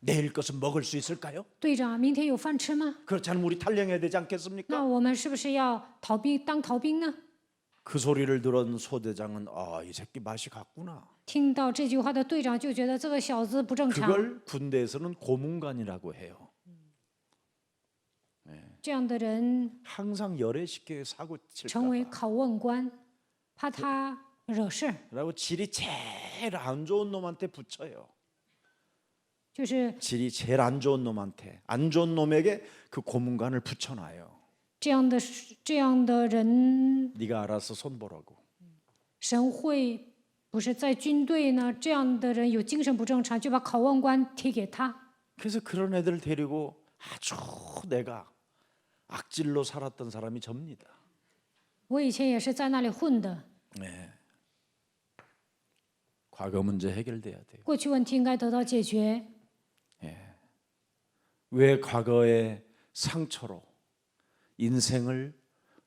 내일 것은 먹을 수 있을까요? 队长，明天有饭吃吗？ 그렇지 않으면 우리 탈영해야 되지 않겠습니까? 那我们是不是要逃兵当逃兵呢？ 그 소리를 들은 소대장은 이 새끼 맛이 갔구나. 听到这句话的队长就觉得这个小子不正常。 그걸 군대에서는 고문관이라고 해요. 这样的人 항상 열애시켜요. 사고 成为 칠까 봐. 拷问官，怕他惹事儿， 라고 질이 제일 안 좋은 놈한테 붙여요. 就是 질이 제일 안 좋은 놈한테, 안 좋은 놈에게 그 고문관을 붙여놔요. 这样的人， 네가 알아서 손보라고. 神会不是在军队呢？这样的人有精神不正常，就把拷问官贴给他。 그래서 그런 애들 데리고 아주 내가 악질로 살았던 사람이 접니다. 我以前也是在那里混的， 네. 과거 문제 해결돼야 돼요. 过去问题应该得到解决。 왜 과거의 상처로 인생을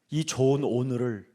이 좋은 오늘을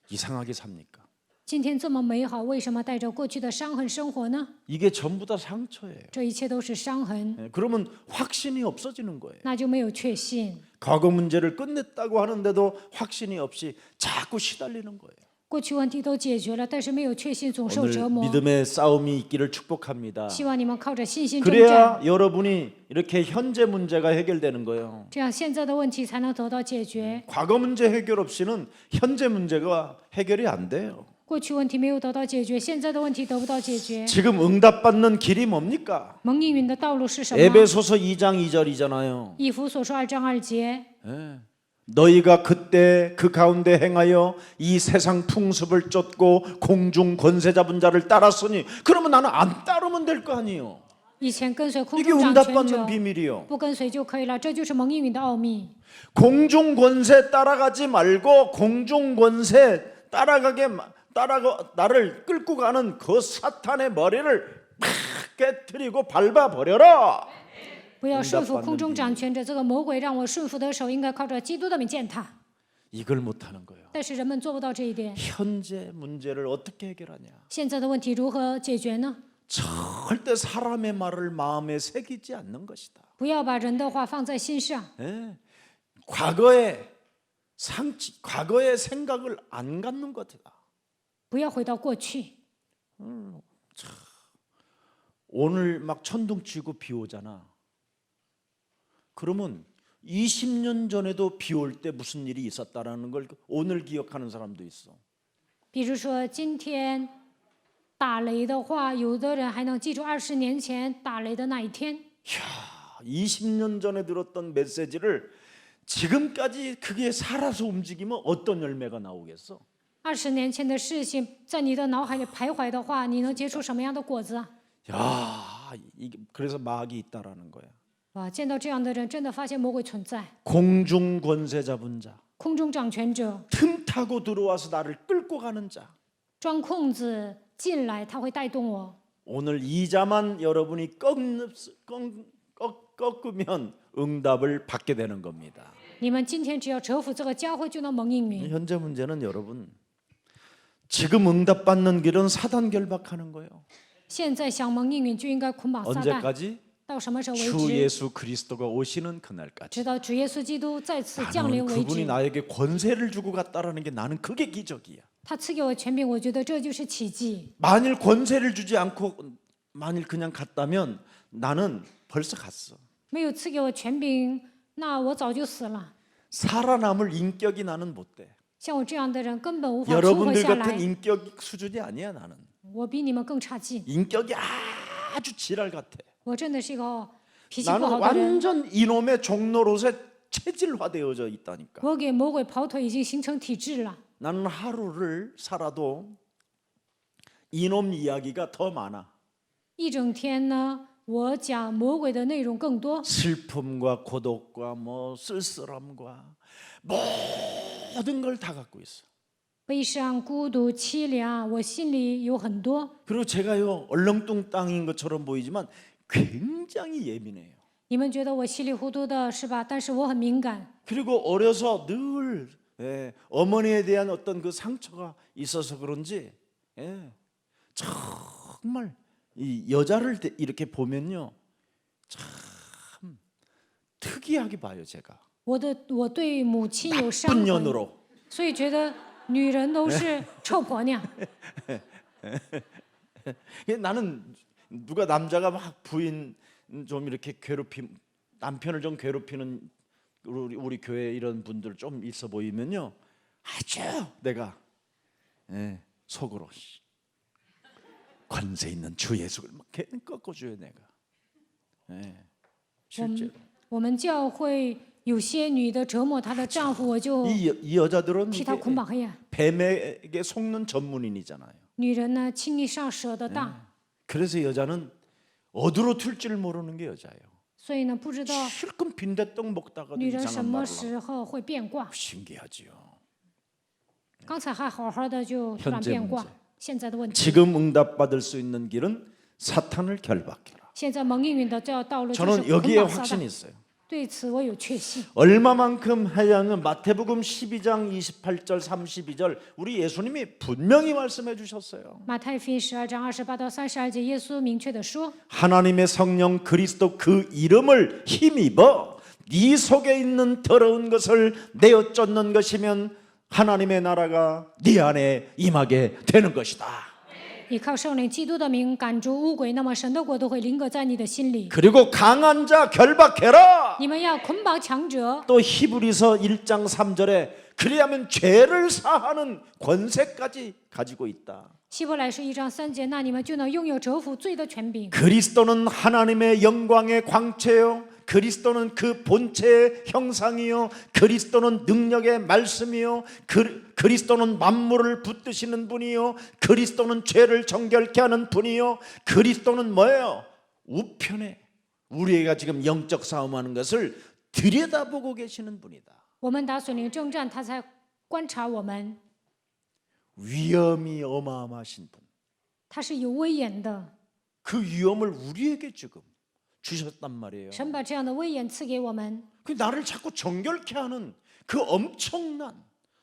이상하게 삽니까? 今天这么美好，为什么带着过去的伤痕生活呢？ 이게 전부 다 상처예요. 这一切都是伤痕， 그러면 확신이 없어지는 거예요. 那就没有确信。 과거 문제를 끝냈다고 하는데도 확신이 없이 자꾸 시달리는 거예요. 过去问题都解决了，但是没有确信，总受折 오늘 磨。 믿음의 싸움이 있기를 축복합니다. 希望你们靠着信心征战， 그래야 여러분이 이렇게 현재 문제가 해결되는 거예요. 这样现在的问题才能得到解决。 과거 문제 해결 없이는 현재 문제가 해결이 안 돼요. 过去问题没有得到解决，现在的问题得不到解决。 지금 응답받는 길이 뭡니까? 蒙应允的道路是什么？ 에베소서 2장 2절이잖아요. 以弗所说2章2节， 너희가 그때 그 가운데 행하여 이 세상 풍습을 쫓고 공중 권세 잡은 자를 따랐으니 그러면 나는 안 따르면 될 거 아니에요. 以前跟随空 이게 中掌权 응답받는 者， 비밀이요. 不跟随就可以了，这就是蒙应允的奥秘。 공중 권세 따라가지 말고 공중 권세 따라가 나를 끌고 가는 그 사탄의 머리를 팍 깨뜨리고 밟아 버려라. 不要顺服空中掌权者，这个魔鬼让我顺服的手，应该靠着基督的名践踏。 이걸 못 하는 거예요. 但是人们做不到这一点。 현재 문제를 어떻게 해결하냐? 现在的问题如何解决呢？ 절대 사람의 말을 마음에 새기지 않는 것이다. 不要把人的话放在心上， 예. 과거의 생각을 안 갖는 것이다. 不要回到过去。 오늘 막 천둥 치고 비 오잖아. 그러면 20년 전에도 비 올 때 무슨 일이 있었다라는 걸 오늘 기억하는 사람도 있어. 比如说今天打雷的话，有的人还能记住20年前打雷的那一天。 이야, 20년 전에 들었던 메시지를 지금까지 그게 살아서 움직이면 어떤 열매가 나오겠어? 20年前的事情在你的脑海里徘徊的话，你能结出什么样的果子啊？ 야, 이게 그래서 마귀 있다라는 거야. 哇，见到这样的人，真的发现魔鬼存在。 공중 권세 잡은 자, 空中掌权者 틈 타고 들어와서 나를 끌고 가는 자. 钻空子进来，他会带动我。 오늘 이 자만 여러분이 꺾으면 응답을 받게 되는 겁니다. 你们今天只要折服这个教会，就能蒙应允。 현재 문제는 여러분 지금 응답받는 길은 사단 결박하는 거예요. 现在想蒙应允，就应该捆绑撒旦。 언제까지? 到什么时候为 주 止？ 예수 그리스도가 오시는 그날까지. 直到主耶稣基督再次降临 나는 为 그분이 止。 나에게 권세를 주고 갔다라는 게 나는 그게 기적이야. 他赐给我权柄，我觉得这就是奇迹。 만일 권세를 주지 않고 만일 그냥 갔다면 나는 벌써 갔어. 没有赐给我权柄，那我早就死了。 살아남을 인격이 나는 못 돼. 像我这样的人根本无法存活 여러분들 下 같은 来。 인격 수준이 아니야 나는. 我比你们更差劲， 인격이 아주 지랄 같아. 我真的是一个脾气不 나는 好的人。 완전 이놈의 종노릇에 체질화되어져 있다니까. 我给魔鬼跑腿已经形成体质了。 나는 하루를 살아도 이놈 이야기가 더 많아. 一整天呢，我讲魔鬼的内容更多， 슬픔과 고독과 뭐 쓸쓸함과 모든 걸 다 갖고 있어. 悲伤、孤独、凄凉，我心里有很多。 그리고 제가요 얼렁뚱땅인 것처럼 보이지만 굉장히 예민해요. 你们觉得我稀里糊涂的是吧？但是我很敏感。 그리고 어려서 늘 어머니에 대한 어떤 그 상처가 있어서 그런지 정말 이 여자를 이렇게 보면요 참 특이하게 봐요 제가. 我对母亲有伤 나쁜 痕， 년으로. 所以觉得女人都是臭婆娘。 나는 누가 남자가 막 부인 좀 이렇게 남편을 좀 괴롭히는 우리 교회 이런 분들 좀 있어 보이면요 아주 내가 속으로 권세 있는 주 예수를 막 꺾어줘요 내가. 실제로 我们教会有些女的折磨她的丈夫，我就 이 여자들은 替她捆绑黑暗。 뱀에게 속는 전문인이잖아요. 女人呢，轻易上舍得大， 그래서 여자는 어디로 튈지를 모르는 게 여자예요. 所以呢，不知道 실컷 빈대떡 먹다가도 女人什 이상한 么 말을 하고. 时候会变卦。 신기하지요. 刚才还好好的，就突然 현재 变卦 문제 。现在的问题， 지금 응답받을 수 있는 길은 사탄을 결박해라. 现在蒙应允的这条道路就 저는 是捆 여기에 绑撒 확신이 旦。 있어요. 对此我有确信。 얼마만큼 하냐면 마태복음 12장 28절 32절 우리 예수님이 분명히 말씀해 주셨어요. 马太福音12章28到32节，耶稣明确的说， 하나님의 성령 그리스도 그 이름을 힘입어 네 속에 있는 더러운 것을 내어 쫓는 것이면 하나님의 나라가 네 안에 임하게 되는 것이다. 依靠圣灵基督的名赶逐污鬼，那么神的国都会临格在你的心里。 그리고 강한 자 결박해라. 你们要捆绑强者。 또 히브리서 1장 3절에 그리하면 죄를 사하는 권세까지 가지고 있다. 希伯来书1章3节，那你们就能拥有折服罪的权柄。 그리스도는 하나님의 영광의 광채요. 그리스도는 그 본체의 형상이요. 그리스도는 능력의 말씀이요. 그리스도는 만물을 붙드시는 분이요. 그리스도는 죄를 정결케 하는 분이요. 그리스도는 뭐예요? 우편에 우리가 지금 영적 싸움하는 것을 들여다보고 계시는 분이다. 我们打属灵征战，他才观察我们， 위엄이 어마어마하신 분. 他是有威严的。 그 위엄을 우리에게 지금 주셨단 말이에요. 神把这样的威严赐给我们， 그 나를 자꾸 정결케 하는 그 엄청난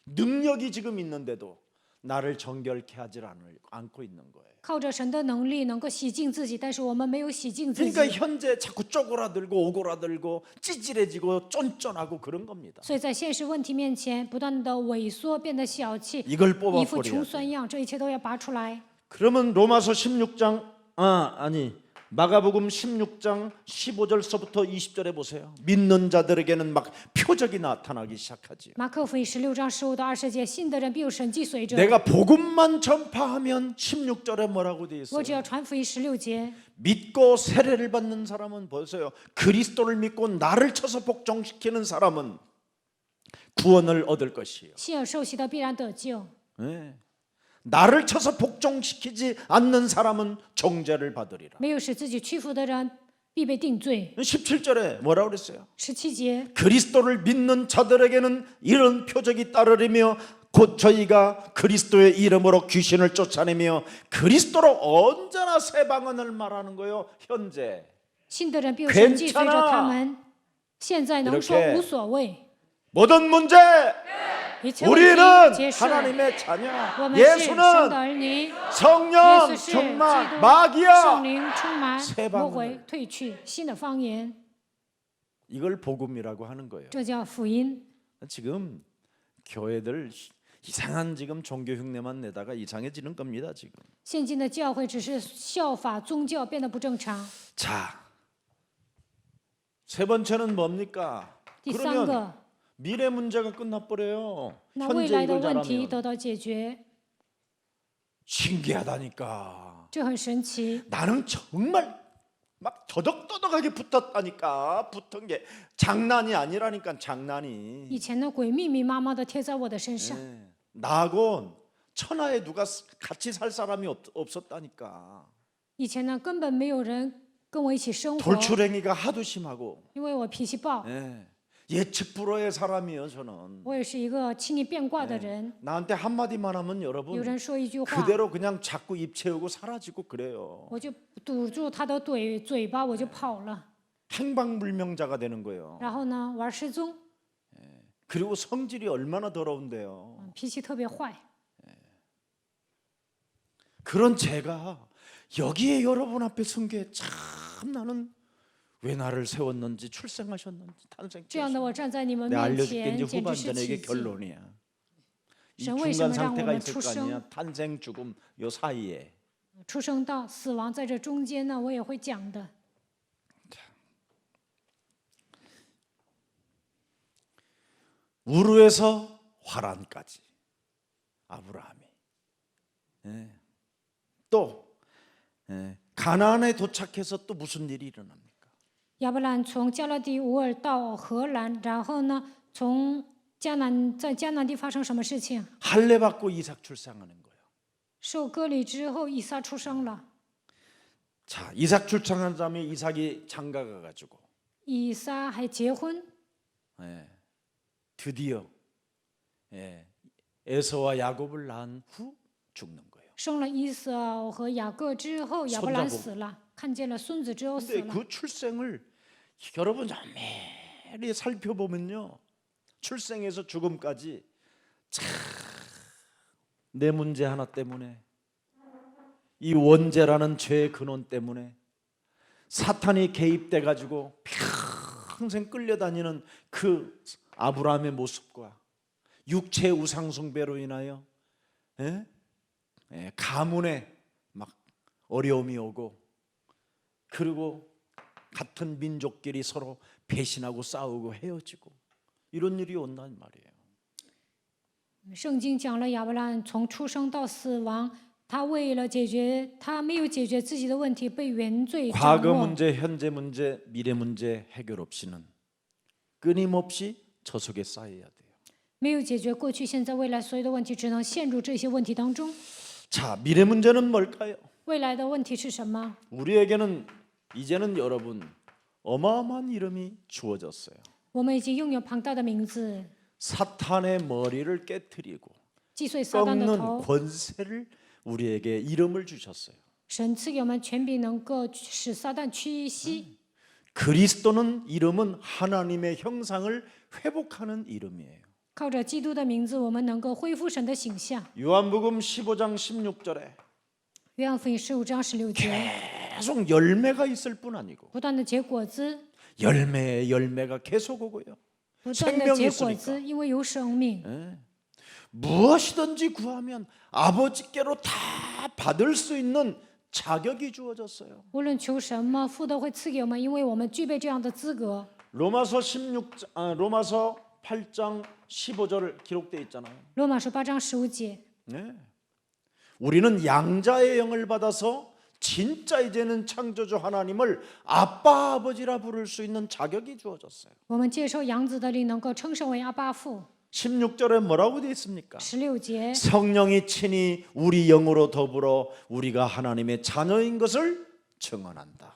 능력이 지금 있는데도 나를 정결케 하지 않고 있는 거예요. 靠着神的能力能够洗净自己，但是我们没有洗净自己。 그러니까 현재 자꾸 쪼그라들고 오그라들고 찌질해지고 쫀쫀하고 그런 겁니다. 所以在现实问题面前，不断的萎缩，变得小气， 이걸 一副 뽑아버려야 穷 돼. 酸样，这一切都要拔出来。 그러면 로마서 16장 마가복음 16장 15절서부터 20절에 보세요. 믿는 자들에게는 막 표적이 나타나기 시작하지. 马可福音16章15到20节，信的人必有神迹随着。 내가 복음만 전파하면 16절에 뭐라고 돼 我 있어요? 只要传福音16节， 믿고 세례를 받는 사람은 보세요. 그리스도를 믿고 나를 쳐서 복종시키는 사람은 구원을 얻을 것이에요. 信而受洗的必然得救。 네. 나를 쳐서 복종시키지 않는 사람은 정죄를 받으리라. 没有使自己屈服的人，必被定罪。 17절에 뭐라고 그랬어요? 17节， 그리스도를 믿는 자들에게는 이런 표적이 따르리며 곧 저희가 그리스도의 이름으로 귀신을 쫓아내며 그리스도로 언제나 새 방언을 말하는 거예요. 현재 信的人必有神迹随着他们。现在能说 이렇게 无所谓。 모든 문제 一切问 우리는 题结束。 하나님의 자녀. 我们是神的 예수는 儿女， 성령 耶稣是基 충만 督， 마귀야. 圣灵充满 새 魔 방언을 鬼退去，新的方言， 이걸 복음이라고 하는 거예요. 这叫福音。 지금 교회들 이상한 지금 종교 흉내만 내다가 이상해지는 겁니다, 지금. 现今的教会只是效法宗教，变得不正常。 자, 세 번째는 뭡니까? 第三 그러면 个， 미래 문제가 끝나버려요. 那未 현재 来的 이걸 问题 잘하면 得到解决， 신기하다니까. 这很神奇。 나는 정말 막 더덕더덕하게 붙었다니까. 붙은 게 장난이 아니라니까, 장난이. 以前呢，鬼密密麻麻的贴在我的身上， 네. 나하고 천하에 누가 같이 살 사람이 없었다니까. 以前呢根本没有人跟我一起生活， 돌출행위가 하도 심하고. 因为我脾气暴， 예. 예측 불허의 사람이에요, 저는. 我也是一个轻易变卦的人。 나한테 한마디만 하면 有 여러분 人说一句话， 그대로 그냥 자꾸 입 채우고 사라지고 그래요. 我就堵住他的嘴巴，我就跑了。 행방불명자가 되는 거예요. 然后呢，玩失踪， 그리고 성질이 얼마나 더러운데요. 脾气特别坏。 그런 제가 여기에 여러분 앞에 선 게 참 나는 왜 나를 세웠는지 출생하셨는지 这样的 탄생하셨는지 我站在你们 내가 面 알려줄게 前， 이제 简直是 후반전에 奇 이게 迹。 결론이야. 이 神为什么 중간 让我 상태가 们 있을 出 거 生？ 아니야. 탄생 죽음 요 사이에. 出生到死亡，在这中间呢，我也会讲的。 우르에서 화란까지 아브라함이. 예. 또 가나안에 도착해서 또 무슨 일이 일어납니까? 亚伯兰从加勒底乌尔到荷兰，然后呢，在迦南地发生什么事情？ 할례 받고 이삭 출산하는 거예요. 受割礼之后，以撒出生了。 자, 이삭 출산한 다음에 이삭이 장가가 가지고 以撒还结婚， 드디어 에서와 야곱을 낳은 후 죽는 거예요. 生了以扫和雅各之后，亚伯兰 손자복 死了，看见了孙子之后死 근데 了。 그 출생을 여러분 자세히 살펴보면요. 출생에서 죽음까지 참 내 문제 하나 때문에 이 원죄라는 죄의 근원 때문에 사탄이 개입돼 가지고 평생 끌려다니는 그 아브라함의 모습과 육체 우상 숭배로 인하여 가문에 막 어려움이 오고 그리고 같은 민족끼리 서로 배신하고 싸우고 헤어지고 이런 일이 온단 말이에요. 圣经讲了亚伯兰从出生到死亡，他为了解决他没有解决自己的问题，被原罪掌 과거 握。 문제, 현재 문제, 미래 문제 해결 없이는 끊임없이 저 속에 쌓여야 돼요. 没有解决过去、现在、未来所有的问题，只能陷入这些问题当中。 자, 미래 문제는 뭘까요? 未来的问题是什么？ 우리에게는 이제는 여러분 어마어마한 이름이 주어졌어요. 我们已经拥有庞大的名字， 사탄의 머리를 깨트리고 击碎撒旦的 꺾는 头。 권세를 우리에게 이름을 주셨어요. 神赐给我们权柄，能够使撒旦屈膝。 그리스도는 이름은 하나님의 형상을 회복하는 이름이에요. 靠着基督的名字，我们能够恢复神的形象。 요한복음 15장 16절에 约翰福音15章16节， 계속 열매가 있을 뿐 아니고 不断的结果子， 열매에 열매가 계속 오고요. 不断的 생명이 结果 있으니까 子，因为有生命。 무엇이든지 구하면 아버지께로 다 받을 수 있는 자격이 주어졌어요. 无论求什么，父都会赐给我们，因为我们具备这样的资格。 로마서 8장 15절 기록되어 있잖아요. 罗马书8章15节， 네. 우리는 양자의 영을 받아서 진짜 이제는 창조주 하나님을 아빠 아버지라 부를 수 있는 자격이 주어졌어요. 我们接受养子的灵，能够称圣为阿爸父。 16절에 뭐라고 되어 있습니까? 16节， 성령이 친히 우리 영으로 더불어 우리가 하나님의 자녀인 것을 증언한다.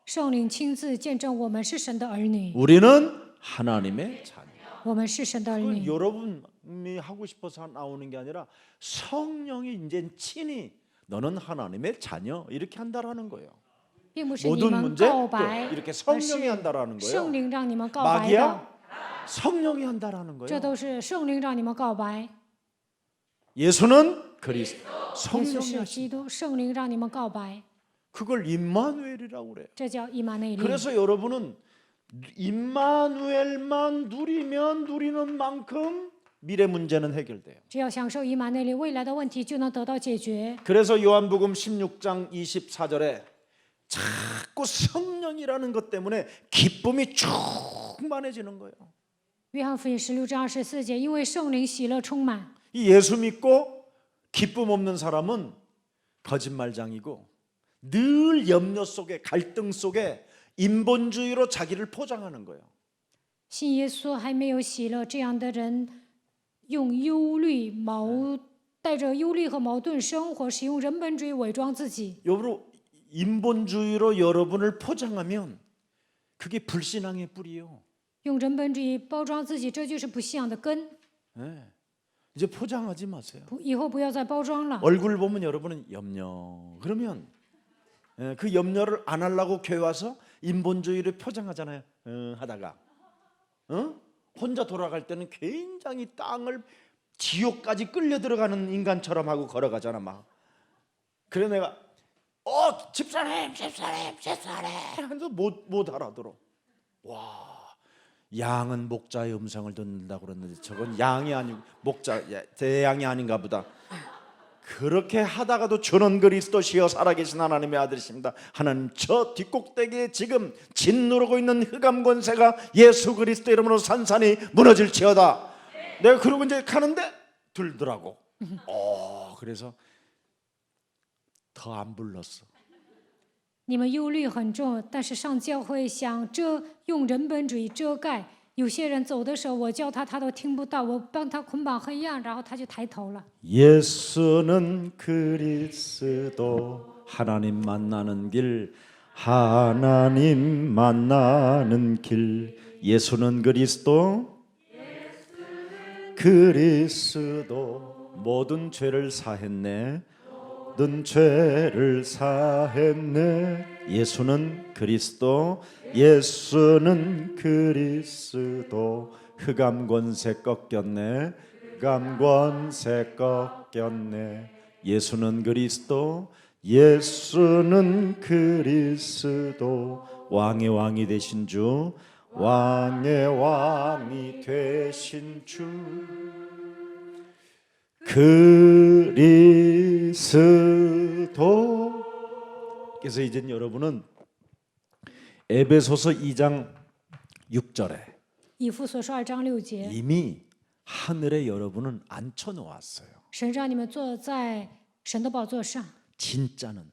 圣灵亲自见证我们是神的儿女， 우리는 하나님의 자녀. 我们是神的儿 그건 女。 여러분이 하고 싶어서 나오는 게 아니라 성령이 이제 친히 너는 하나님의 자녀 이렇게 한다라는 거예요. 并不是你 모든 们 문제 告白， 또 이렇게 而 성령이 是 한다라는 圣 거예요. 灵让你们告白 마귀야? 的。 성령이 한다라는 这 거예요. 都是圣灵让你们告白。 예수는 그리스도, 耶稣 성령이 是 하신. 基督，圣灵让你们告白， 그걸 임마누엘이라고 그래요. 这叫以马内利。 그래서 여러분은 임마누엘만 누리면 누리는 만큼 미래 문제는 해결돼요. 只要享受以马内利，未来的问题就能得到解决。 그래서 요한복음 16장 24절에 자꾸 성령이라는 것 때문에 기쁨이 충만해지는 거예요. 约翰福音16章24节，因为圣灵喜乐充满。 이 예수 믿고 기쁨 없는 사람은 거짓말장이고 늘 염려 속에 갈등 속에 인본주의로 자기를 포장하는 거예요. 信耶稣还没有喜乐，这样的人用带着忧虑和矛盾生活，使用人本主义伪装自己。 여러분 인본주의로 여러분을 포장하면 그게 불신앙의 뿌리요. 用人本主义包装自己，这就是不信仰的根。 네. 이제 포장하지 마세요. 以后不要再包装了。 얼굴 보면 여러분은 염려. 그러면 그 염려를 안 하려고 교회 와서 인본주의를 포장하잖아요. 하다가 혼자 돌아갈 때는 굉장히 땅을 지옥까지 끌려 들어가는 인간처럼 하고 걸어가잖아 막. 그래 내가 집사님 하면서 못 알아들어. 와. 양은 목자의 음성을 듣는다고 그랬는데 저건 양이 아니고 목자 대양이 아닌가 보다. 그렇게 하다가도 주는 그리스도시여 살아계신 하나님의 아들이십니다. 하나님 저 뒷꼭대기에 지금 짓누르고 있는 흑암 권세가 예수 그리스도 이름으로 산산이 무너질지어다. 내가 그러고 이제 가는데 들더라고. 그래서 더 안 불렀어. 你们忧虑很重，但是上教会想用人本主义遮盖。有些人走的时候，我叫他，他都听不到，我帮他捆绑黑暗，然后他就抬头了。 예수는 그리스도 하나님 만나는 길 하나님 만나는 길 예수는 그리스도 모든 죄를 사했네 모든 죄를 사했네 예수는 그리스도 흑암 권세 꺾였네 흑암 권세 꺾였네 예수는 그리스도 왕의 왕이 되신 주 왕의 왕이 되신 주 그리스도. 그래서 이제 여러분은 에베소서 2장 6절에 以弗所书2章6节， 이미 하늘에 여러분은 앉혀 놓았어요. 神让你们坐在神的宝座上， 진짜는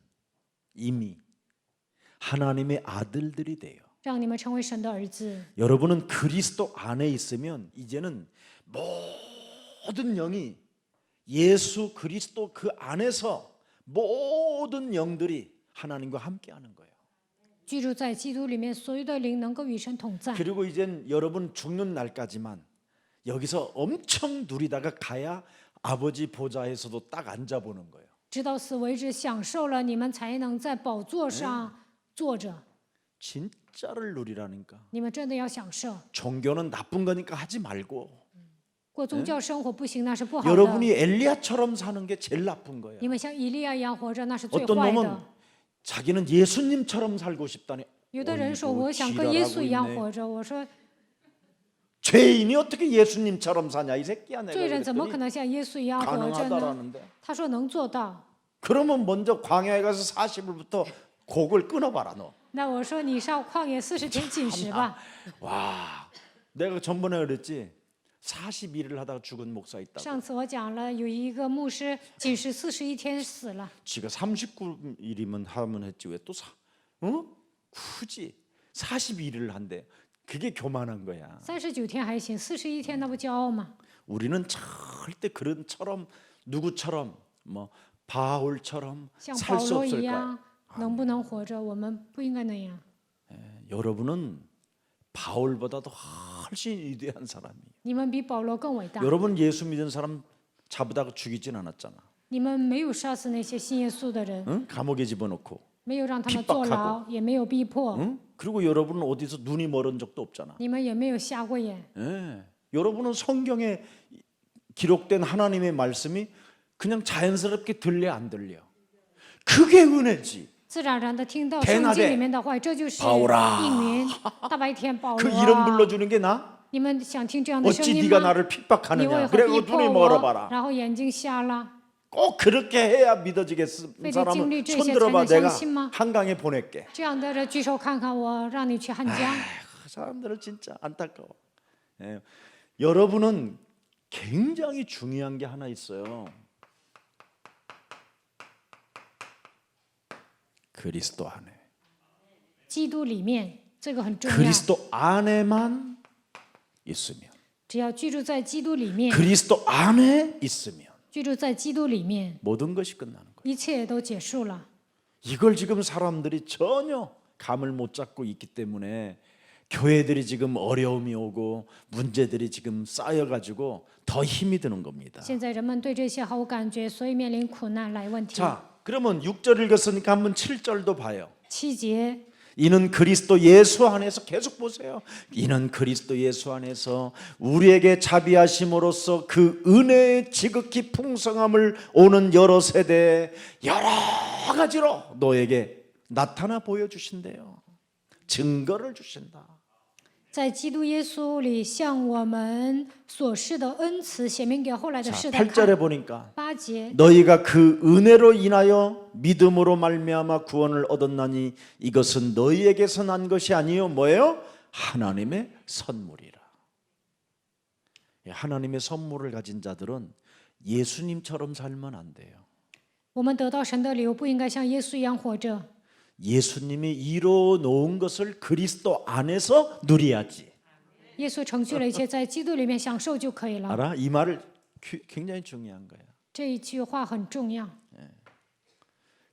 이미 하나님의 아들들이 돼요. 让你们成为神的儿子。 여러분은 그리스도 안에 있으면 이제는 모든 영이 예수 그리스도 그 안에서 모든 영들이 하나님과 함께하는 거예요. 居住在基督里面，所有的灵能够与神同在。 그리고 이젠 여러분 죽는 날까지만 여기서 엄청 누리다가 가야 아버지 보좌에서도 딱 앉아보는 거예요. 直到死为止，享受了，你们才能在宝座上坐着。 진짜를 누리라니까. 你们真的要享受。 종교는 나쁜 거니까 하지 말고 过宗教生活不行，那是不好的。 여러분이 엘리야처럼 사는 게 제일 나쁜 거예요. 你们像以利亚一样活着，那是最 어떤 坏 놈은 的。 자기는 예수님처럼 살고 싶다니. 有的人说我想跟耶稣一样活着，我说 죄인이 어떻게 예수님처럼 사냐 이 새끼야 내가 罪人怎么可 그랬더니 能像耶稣一样活着呢？ 가능하다라는데. 他说能做到。 그러면 먼저 광야에 가서 40일부터 곡을 끊어봐라 너. 那我说你上旷野40天禁食吧。 와, 내가 전번에 그랬지. 41일 하다가 죽은 목사 있다고. 上次我讲了，有一个牧师禁食41天死了。 지가 39일이면 하면 했지 왜 또 굳이 41일을 한대. 그게 교만한 거야. 39天还行，41天那不骄傲吗？ 우리는 절대 그런처럼 누구처럼 뭐 바울처럼 像 살 保 수 罗 없을 一 거야. 样，能不能活着？我们不应该那样。 여러분은 바울보다도 훨씬 위대한 사람이에요. 你们比保罗更伟大。 여러분 예수 믿은 사람 잡으다가 죽이진 않았잖아. 你们没有杀死那些信耶稣的人， 응? 감옥에 집어넣고 没有让他们坐牢，也没有逼迫， 응? 그리고 여러분은 어디서 눈이 멀은 적도 없잖아. 你们也没有瞎过眼。 예. 여러분은 성경에 기록된 하나님의 말씀이 그냥 자연스럽게 들려 안 들려? 그게 은혜지. 自然而然的听到 대낮에 圣经里面的话，这就是 바오라 应允。大白天保 그 罗 이름 啊， 불러주는 게 나? 你们想听这样的声 어찌 音 네가 吗？ 나를 你为 핍박하느냐? 何 그래고 逼迫 눈이 我？ 멀어봐라. 然后眼睛瞎了， 꼭 그렇게 해야 믿어지겠어. 非得经历 사람은 这 손 些才 들어봐. 能相 내가 信吗？ 한강에 보낼게. 这样的人举手看看我，让你去汉江。 사람들은 진짜 안타까워. 예. 여러분은 굉장히 중요한 게 하나 있어요. 그리스도 안에. 基督里面，这个很重要。 그리스도 안에만 있으면. 只要居住在基督里面， 그리스도 안에 있으면 居住在基督里面， 모든 것이 끝나는 거예요. 一切都结束了。 이걸 지금 사람들이 전혀 감을 못 잡고 있기 때문에 교회들이 지금 어려움이 오고 문제들이 지금 쌓여가지고 더 힘이 드는 겁니다. 现在人们对这些毫无感觉，所以面临苦难来问题。 자, 그러면 6절 읽었으니까 한번 7절도 봐요. 7节， 이는 그리스도 예수 안에서 계속 보세요. 이는 그리스도 예수 안에서 우리에게 자비하심으로써 그 은혜의 지극히 풍성함을 오는 여러 세대에 여러 가지로 너에게 나타나 보여주신대요. 증거를 주신다. 在基督耶稣里向我们所示的恩慈显明给后来的 자, 世代 8절에 看。 보니까 8节， 너희가 그 은혜로 인하여 믿음으로 말미암아 구원을 얻었나니 이것은 너희에게서 난 것이 아니요 뭐예요? 하나님의 선물이라. 하나님의 선물을 가진 자들은 예수님처럼 살면 안 돼요. 我们得到神的礼物，不应该像耶稣一样活着。 예수님이 이루어 놓은 것을 그리스도 안에서 누려야지. 耶稣成就了一切，在基督里面享受就可以了。 알아? 이 말을 굉장히 중요한 거야. 这一句话很重要，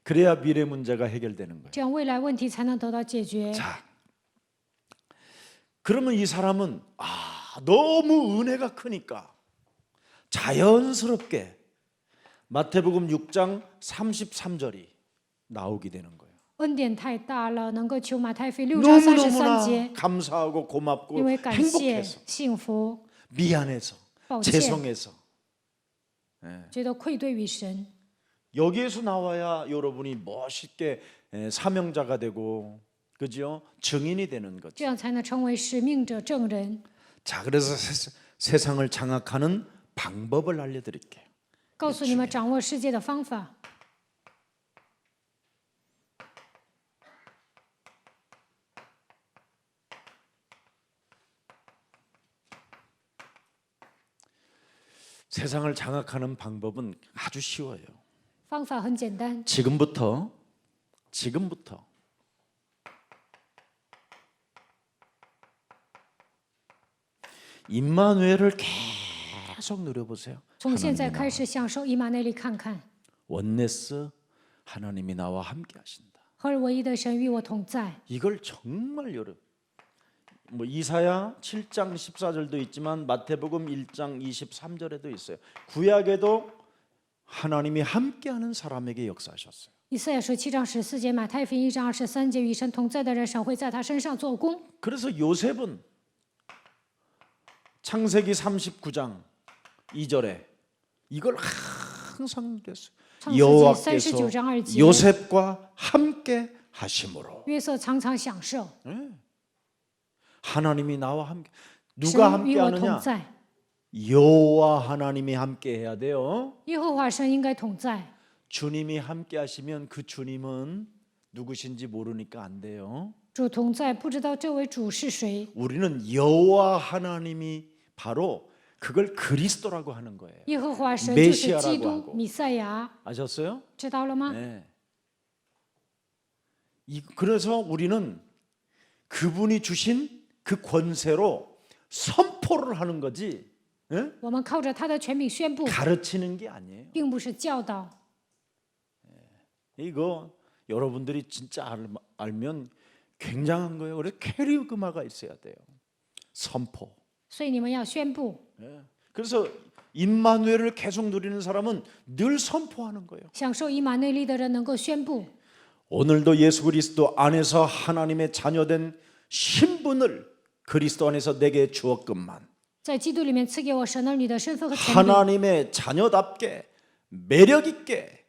그래야 미래 문제가 해결되는 거야. 这样未来问题才能得到解决。 자, 그러면 이 사람은 너무 은혜가 크니까 자연스럽게 마태복음 6장 33절이 나오게 되는 거예요. 恩典太大了，能够求马太福音6章33节， 너무너무나 감사하고 고맙고 因为感谢、 행복해서 幸福、 미안해서 抱歉， 죄송해서 觉得愧对于神。 여기에서 나와야 여러분이 멋있게 사명자가 되고 그죠? 증인이 되는 거죠. 这样才能成为使命者、证人。 자, 그래서 세상을 장악하는 방법을 알려드릴게요. 告诉你们掌握世界的方法。 세상을 장악하는 방법은 아주 쉬워요. 方法很简单， 지금부터 임마누엘을 계속 누려보세요. 从现在 하나님이 开始享受以马内利看看， 원네스 하나님이 나와 함께 하신다. 合而为一的神与我同在。 이걸 정말 뭐 이사야 7장 14절도 있지만 마태복음 1장 23절에도 있어요. 구약에도 하나님이 함께하는 사람에게 역사하셨어요. 以赛亚书7章14节，马太福音1章23节，与神同在的人，神会在他身上做工。 그래서 요셉은 창세기 39장 2절에 이걸 항상 그랬어요. 创世纪 여호와께서 39章2节， 요셉과 함께 하심으로 约瑟常常享受， 하나님이 나와 함께 누가 神与 함께 我同 하느냐? 在。 여호와 하나님이 함께 해야 돼요. 耶和华神应该同在。 주님이 함께 하시면 그 주님은 누구신지 모르니까 안 돼요. 主同在，不知道这位主是谁。 우리는 여호와 하나님이 바로 그걸 그리스도라고 하는 거예요. 耶和华神就是基 메시아라고 督 하고 弥赛亚， 아셨어요? 知道了吗？ 네. 그래서 우리는 그분이 주신 그 권세로 선포를 하는 거지, 예? 我们靠着他的权柄宣布， 가르치는 게 아니에요. 并不是教导。 이거 여러분들이 진짜 알면 굉장한 거예요. 그래서 캐리그마가 있어야 돼요. 선포. 所以你们要宣布， 예. 그래서 임마누엘을 계속 누리는 사람은 늘 선포하는 거예요. 享受以马内利的人能够宣布， 오늘도 예수 그리스도 안에서 하나님의 자녀된 신분을 그리스도 안에서 내게 주었건만 在基督里面赐给我神儿女的身份和权柄， 하나님의 자녀답게 매력 있게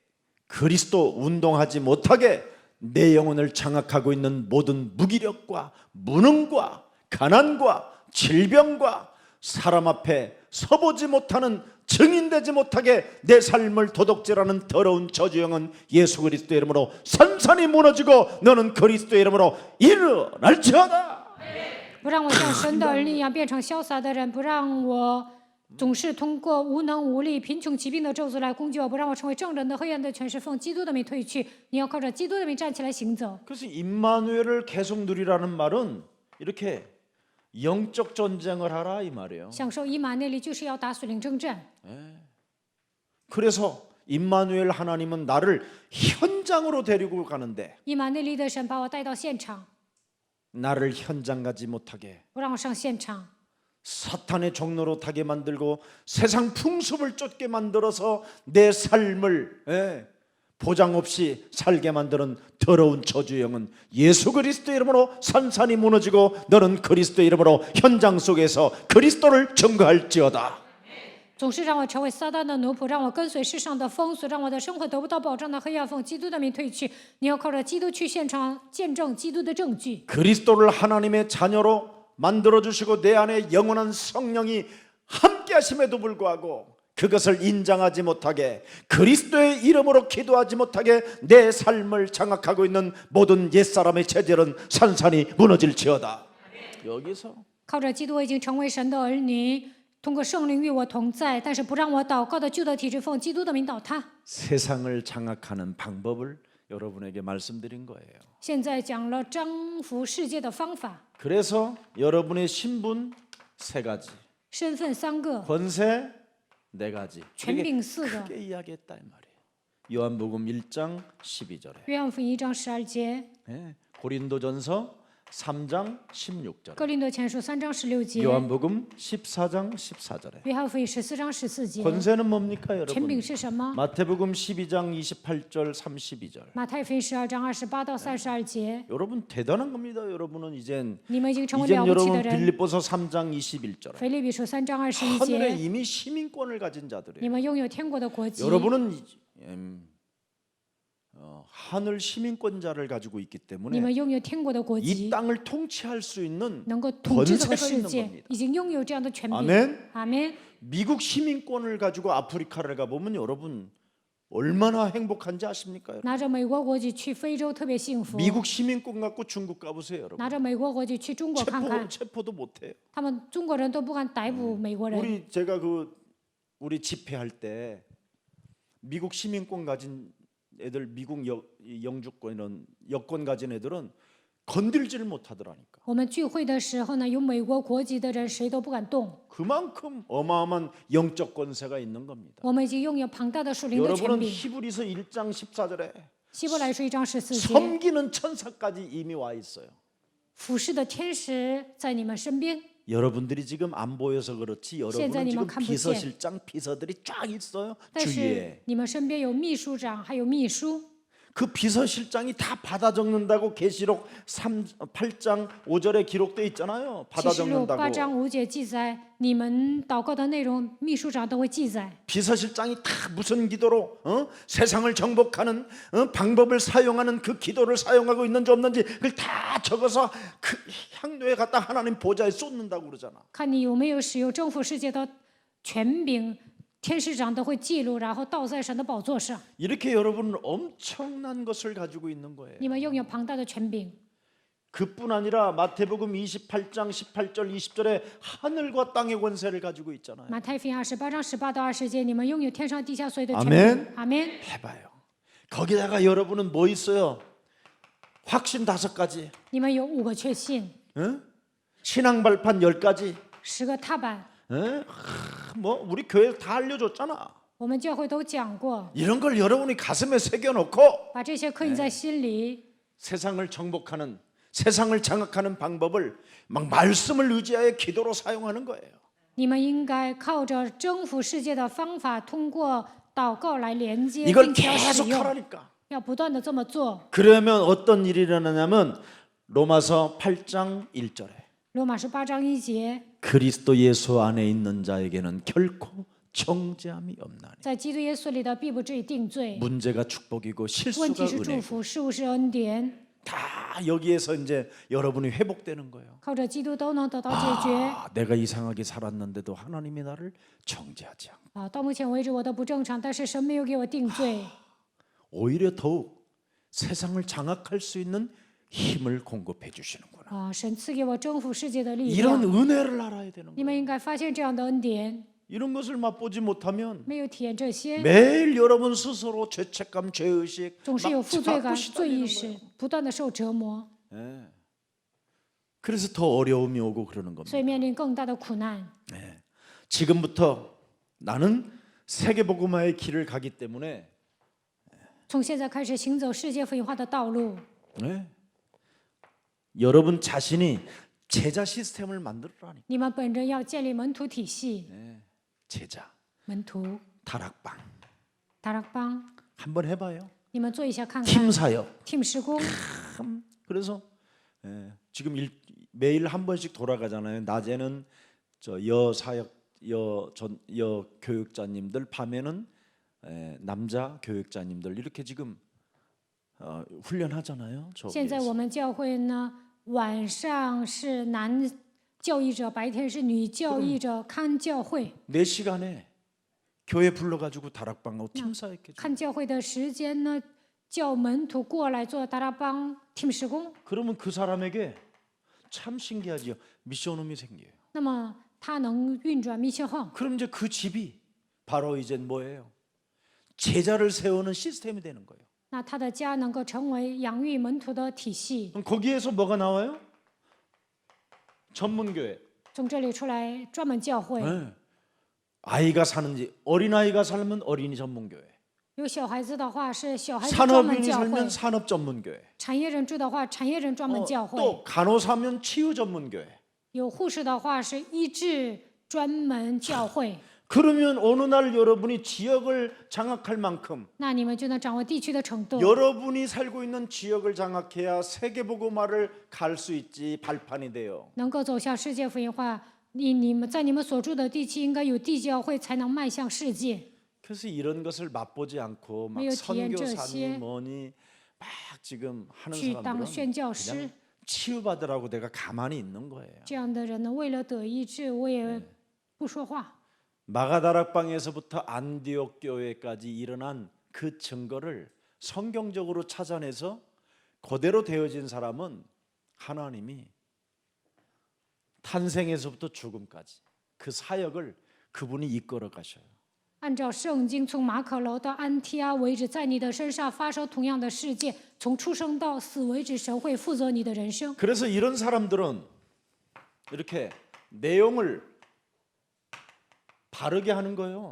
그리스도 운동하지 못하게 내 영혼을 장악하고 있는 모든 무기력과 무능과 가난과 질병과 사람 앞에 서보지 못하는 증인되지 못하게 내 삶을 도둑질하는 더러운 저주영은 예수 그리스도의 이름으로 산산이 무너지고 너는 그리스도의 이름으로 일어날지어다. 不让我像神的儿女一样变成潇洒的人，不让我总是通过无能无力、贫穷、疾病的咒诅来攻击我，不让我成为正人的黑暗的权势奉基督的名退去。你要靠着基督的名站起来行走。 그래서 임마누엘을 계속 누리라는 말은 이렇게 영적 전쟁을 하라 이 말이에요. 享受以马内利就是要打属灵征战。 그래서 임마누엘 하나님은 나를 현장으로 데리고 가는데 以马内利的神把我带到现场， 나를 현장 가지 못하게 不让我上现场， 사탄의 종로로 타게 만들고 세상 풍습을 쫓게 만들어서 내 삶을 보장 없이 살게 만드는 더러운 저주영은 예수 그리스도의 이름으로 산산이 무너지고 너는 그리스도의 이름으로 현장 속에서 그리스도를 증거할지어다. 总是让我成为撒旦的奴仆，让我跟随世上的风俗，让我的生活得不到保障的黑暗奉基督的名退去。你要靠着基督去现场见证基督的证据。 그리스도를 하나님의 자녀로 만들어 주시고 내 안에 영원한 성령이 함께 하심에도 불구하고 그것을 인정하지 못하게 그리스도의 이름으로 기도하지 못하게 내 삶을 장악하고 있는 모든 옛사람의 체질은 산산이 무너질지어다. 여기서 靠着基督，我已经成为神的儿女，通过圣灵与我同在，但是不让我祷告的旧的体制奉基督的名倒塌。 세상을 장악하는 방법을 여러분에게 말씀드린 거예요. 现在讲了征服世界的方法， 그래서 여러분의 신분 3가지, 身份3个， 권세 4가지. 权柄4个。 크게 이야기했다 이 말이에요. 요한복음 1장 12절에, 约翰福音1章12节， 고린도전서 3장 16절에, 哥林多前书3章16节， 요한복음 14장 14절에. 约翰福音14章14节。 권세는 뭡니까 权 여러분? 柄是什么？ 마태복음 12장 28절 32절. 马太福音12章28到32节。 여러분 대단한 겁니다. 여러분은 이젠 你们已经成为了不起 여러분 的人。 빌립보서 3장 21절에 腓立比书3章21 하늘에 节， 이미 시민권을 가진 你 자들이에요. 们拥有天国的国籍。 여러분은 하늘 시민권자를 가지고 있기 你 때문에 们拥有天国的国 이 籍， 땅을 통치할 수 있는 能够统治这个 권세가 世 있는 界， 겁니다. 已经拥有这样的权柄。 아멘. 阿门。 미국 시민권을 가지고 아프리카를 가보면 여러분 얼마나 행복한지 아십니까? 여러분? 拿着美国国籍去非洲特别幸福， 미국 시민권 갖고 중국 가보세요, 여러분. 拿着美国国籍去中国看看， 체포도 못해요. 他们中国人都不敢逮捕美国人。 제가 우리 집회할 때 미국 시민권 가진 애들, 미국 영주권 이런 여권 가진 애들은 건들지를 못하더라니까. 我们聚会的时候呢，有美国国籍的人谁都不敢动。 그만큼 어마어마한 영적 권세가 있는 겁니다. 我们已经拥有庞大的属灵的权 여러분은 柄。 히브리서 1장 14절에 希伯来书1章14节， 섬기는 천사까지 이미 와 있어요. 俯视的天使在你们身边。 여러분들이 지금 안 보여서 그렇지 여러분은 지금 现在你们看不见。 비서실장, 비서들이 쫙 있어요. 但是 주위에. 你们身边有秘书长，还有秘书。 그 비서실장이 다 받아 적는다고 계시록 8장 5절에 기록돼 있잖아요. 启 받아 示录8 적는다고. 章5节记载，你们祷告的内容，秘书长都会记载。 비서실장이 다 무슨 기도로 세상을 정복하는 방법을 사용하는 그 기도를 사용하고 있는지 없는지 그걸 다 적어서 그 향로에 갖다 하나님 보좌에 쏟는다고 그러잖아. 看你有没有使用征服世界的权柄，天使长都会记录，然后倒在神的宝座上。 이렇게 여러분은 엄청난 것을 가지고 있는 거예요. 你们拥有庞大的权柄。 그뿐 아니라 마태복음 28장 18절 20절에 하늘과 땅의 권세를 가지고 있잖아요. 马太福音28章18到20节，你们拥有天上地下所有的权 아멘 柄。阿门。 해봐요. 거기다가 여러분은 뭐 있어요? 확신 5가지, 你们有5个确信， 신앙 발판 10가지. 10个踏板， 뭐 우리 교회 다 알려줬잖아. 我们教会都讲过， 이런 걸 여러분이 가슴에 새겨놓고 把这些刻印在心里。 세상을 정복하는, 세상을 장악하는 방법을 막 말씀을 의지하여 기도로 사용하는 거예요. 你们应该靠着征服世界的方法，通过祷告来连接， 이걸 并且要使 계속 用。 하라니까. 要不断的这么做。 그러면 어떤 일이 일어나냐면 로마서 8장 1절에 罗马书8章1节， 그리스도 예수 안에 있는 자에게는 결코 정죄함이 없나니. 在基督耶稣里的必不至于定罪。 문제가 축복이고 问 실수가 题是祝 은혜고 福，事物是恩典， 다 여기에서 이제 여러분이 회복되는 거예요. 靠着基督都能得到解决。 내가 이상하게 살았는데도 하나님이 나를 정죄하지 않고 到目前为止我都不正常，但是神没有给我定罪， 오히려 더욱 세상을 장악할 수 있는 힘을 공급해 주시는구나. 神赐给我征服世界的力 이런 量。 은혜를 알아야 되는 你 거예요. 们应该发现这样的恩典， 이런 것을 맛보지 못하면 没有体验这些， 매일 여러분 스스로 죄책감, 죄의식 总是有 막 负罪感、 자꾸 罪意 시달리는 识 거예요. ，不断的受折磨， 예. 그래서 더 어려움이 오고 그러는 겁니다. 所以面临更大的苦难。 지금부터 나는 세계복음화의 길을 가기 때문에 从现在开始行走世界福音化的道路， 여러분 자신이 제자 시스템을 만들어라니. 你们本人要建立门徒体系， 제자, 门徒 다락방 达拉邦， 한번 해봐요. 你们做一下看看。 팀 사역. 팀施工， 그래서 지금 매일 한 번씩 돌아가잖아요. 낮에는 저 여사역 여 교육자님들, 밤에는 남자 교육자님들 이렇게 지금 훈련하잖아요. 现在我们教会呢，晚上是男教义者，白天是女教义者看教会。 4시간에 교회 불러가지고 다락방하고 팀 사역해 줘. 看教会的时间呢，叫门徒过来做达拉邦 team 施工。 그러면 그 사람에게 참 신기하지요. 미션홈이 생겨요. 那么他能运转密切号， 그럼 이제 그 집이 바로 이제 뭐예요? 제자를 세우는 시스템이 되는 거예요. 那他的家能够成为养育门徒的体系。 그럼 거기에서 뭐가 나와요? 전문교회. 从这里出来专门教会， 아이가 사는지 어린아이가 살면 어린이 전문교회. 有小孩子的话是小孩子专门 산업인이 教会， 살면 산업 전문교회. 产业人住的话产业人专门教会， 또 간호사면 치유 전문교회. 有护士的话是医治专门教会。 그러면 어느 날 여러분이 지역을 장악할 만큼 那你们就能掌握地区的程度。 여러분이 살고 있는 지역을 장악해야 세계복음화를 갈 수 있지 발판이 돼요. 能够走向世界福音化，你们在你们所住的地区应该有地教会，才能迈向世界。 그래서 이런 것을 맛보지 않고 막 没有体验这 선교사니 些， 뭐니 막 지금 하는 去当 사람들은 宣教师 그냥 ， 치유받으라고 내가 가만히 있는 거예요. 这样的人呢，为了得医治，我也不说话。 마가다락방에서부터 안디옥 교회까지 일어난 그 증거를 성경적으로 찾아내서 그대로 되어진 사람은 하나님이 탄생에서부터 죽음까지 그 사역을 그분이 이끌어 가셔요. 按照圣经，从马可楼到安提阿为止，在你的身上发生同样的事件，从出生到死为止，神会负责你的人生。 그래서 이런 사람들은 이렇게 내용을 바르게 하는 거예요.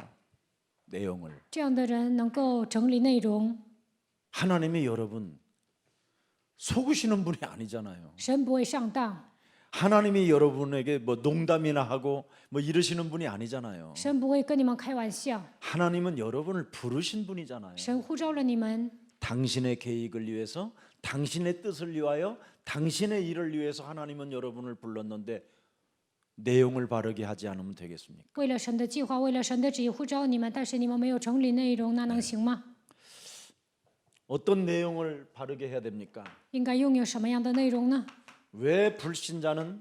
내용을. 这样的人能够整理内容， 하나님이 여러분 속으시는 분이 아니잖아요. 神不会上当， 하나님이 여러분에게 뭐 농담이나 하고 뭐 이러시는 분이 아니잖아요. 神不会跟你们开玩笑， 하나님은 여러분을 부르신 분이잖아요. 神呼召了你们， 당신의 계획을 위해서, 당신의 뜻을 위하여, 당신의 일을 위해서 하나님은 여러분을 불렀는데 내용을 바르게 하지 않으면 되겠습니까? 为了神的计划，为了神的旨意呼召你们，但是你们没有整理内容，那能行吗？ 어떤 내용을 바르게 해야 됩니까? 应该拥有什么样的内容呢？ 왜 불신자는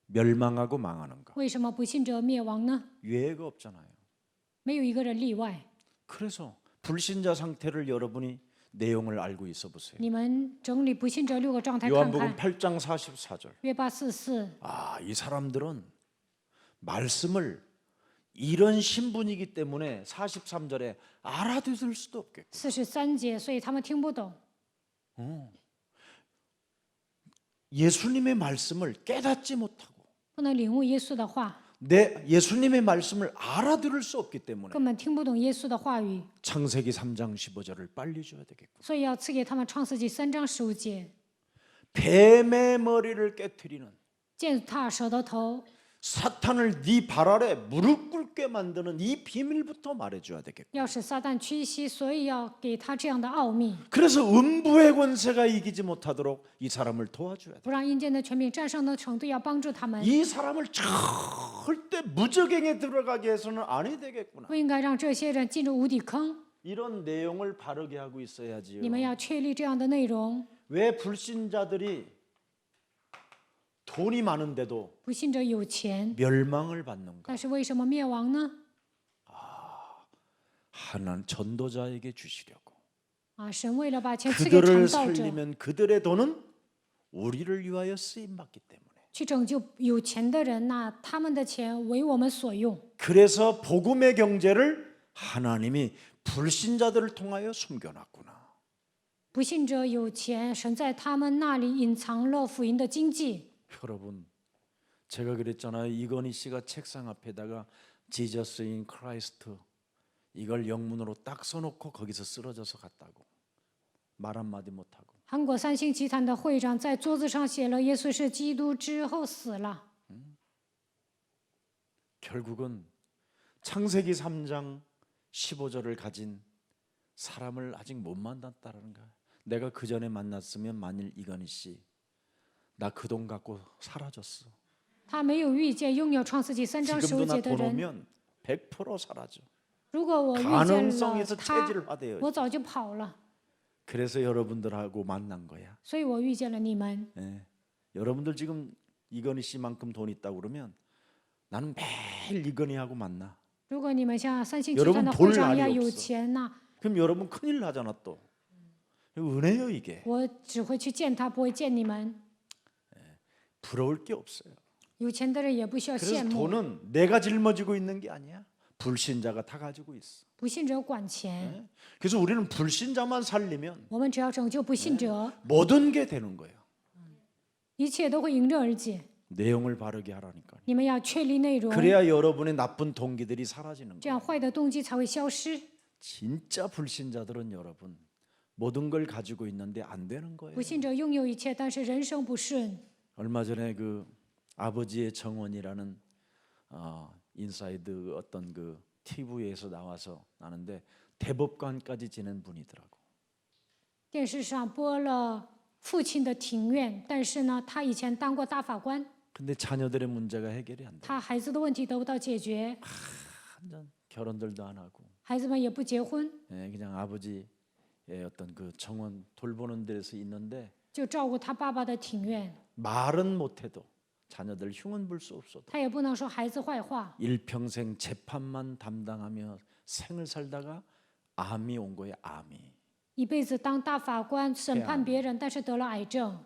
멸망하고 망하는가? 为什么不信者灭亡呢？ 예외가 없잖아요. 没有一个人例外。 그래서 불신자 상태를 여러분이 내용을 알고 있어 보세요. 你们整理不信者6个状态看 요한복음 看。 8장 44절. 约八44， 아, 이 사람들은 말씀을 이런 신분이기 때문에 43절에 알아듣을 수도 없겠고 43节，所以他们听不懂。 예수님의 말씀을 깨닫지 못하고 不能领悟耶稣的话， 내 예수님의 말씀을 알아들을 수 없기 때문에 根本听不懂耶稣的话语， 창세기 3장 15절을 빨리 줘야 되겠고 所以要赐给他们创世纪3章15节， 뱀의 머리를 깨트리는 践踏蛇的头， 사탄을 네 발 아래 무릎 꿇게 만드는 이 비밀부터 말해줘야 되겠고. 要使撒旦屈膝，所以要给他这样的奥秘， 그래서 음부의 권세가 이기지 못하도록 이 사람을 도와줘야 돼. 不让阴间的权柄战胜的程度，要帮助他们， 이 사람을 절대 무적행에 들어가게 해서는 아니 되겠구나. 不应该让这些人进入无底坑。 이런 내용을 바르게 하고 있어야지요. 你们要确立这样的内容。 왜 불신자들이 돈이 많은데도 不信者有钱， 멸망을 받는가? 但是为什么灭亡呢？ 하나님 전도자에게 주시려고. 神为了把钱赐给 그들을 传道者， 살리면 그들의 돈은 우리를 위하여 쓰임 받기 때문에. 去拯救有钱的人，那他们的钱为我们所用。 그래서 복음의 경제를 하나님이 불신자들을 통하여 숨겨놨구나. 不信者有钱，神在他们那里隐藏了福音的经济。 여러분, 제가 그랬잖아요. 이건희 씨가 책상 앞에다가 Jesus in Christ 이걸 영문으로 딱 써놓고 거기서 쓰러져서 갔다고. 말 한마디 못하고. 韩国三星集团的会长在桌子上写了“耶稣是基督”之后死了。 결국은 창세기 3장 15절을 가진 사람을 아직 못 만났다라는 거야. 내가 그 전에 만났으면 만일 이건희 씨, 나 그 돈 갖고 사라졌어. 他没有遇见拥有创世纪3章 지금도 15 나 节的 돈 人。 오면 100% 사라져. 如果我遇见了 가능성에서 他， 체질화돼요. 我早就跑了。 그래서 여러분들하고 만난 거야. 所以我遇见了你们。 예. 여러분들 지금 이건희 씨만큼 돈 있다고 그러면 나는 매일 이건희하고 만나. 如果你们像三星集 여러분 团的 볼 会长一 날이 样有 없어. 钱，那 그럼 여러분 큰일 나잖아 또. 이거 은혜요 이게. 我只会去见他，不会见你们。 부러울 게 없어요. 有钱的人也不需要 그래서 羡慕， 돈은 내가 짊어지고 있는 게 아니야. 불신자가 다 가지고 있어. 不信者管钱。 그래서 우리는 불신자만 살리면 我们只要拯救不信者， 모든 게 되는 거예요. 一切都会迎刃而解。 내용을 바르게 하라니까. 你们要确立内容， 그래야 여러분의 나쁜 동기들이 사라지는 这 거예요. 样坏的动机才会消失。 진짜 불신자들은 여러분 모든 걸 가지고 있는데 안 되는 거예요. 不信者拥有一切，但是人生不顺。 얼마 전에 그 아버지의 정원이라는 인사이드 어떤 그 TV에서 나와서 나는데 대법관까지 지낸 분이더라고. 电视上播了父亲的庭院，但是呢，他以前当过大法官， 근데 자녀들의 문제가 해결이 안 돼. 他孩子的问题得不到解决， 완전 결혼들도 안 하고 孩子们也不结婚， 그냥 아버지의 어떤 그 정원 돌보는 데서 있는데 就照顾他爸爸的庭院。 말은 못해도 자녀들 흉은 불 수 없어도 他也不能说孩子坏话， 일평생 재판만 담당하며 생을 살다가 암이 온 거예요. 암이. 一辈子当大法官审判别人，但是得了癌症，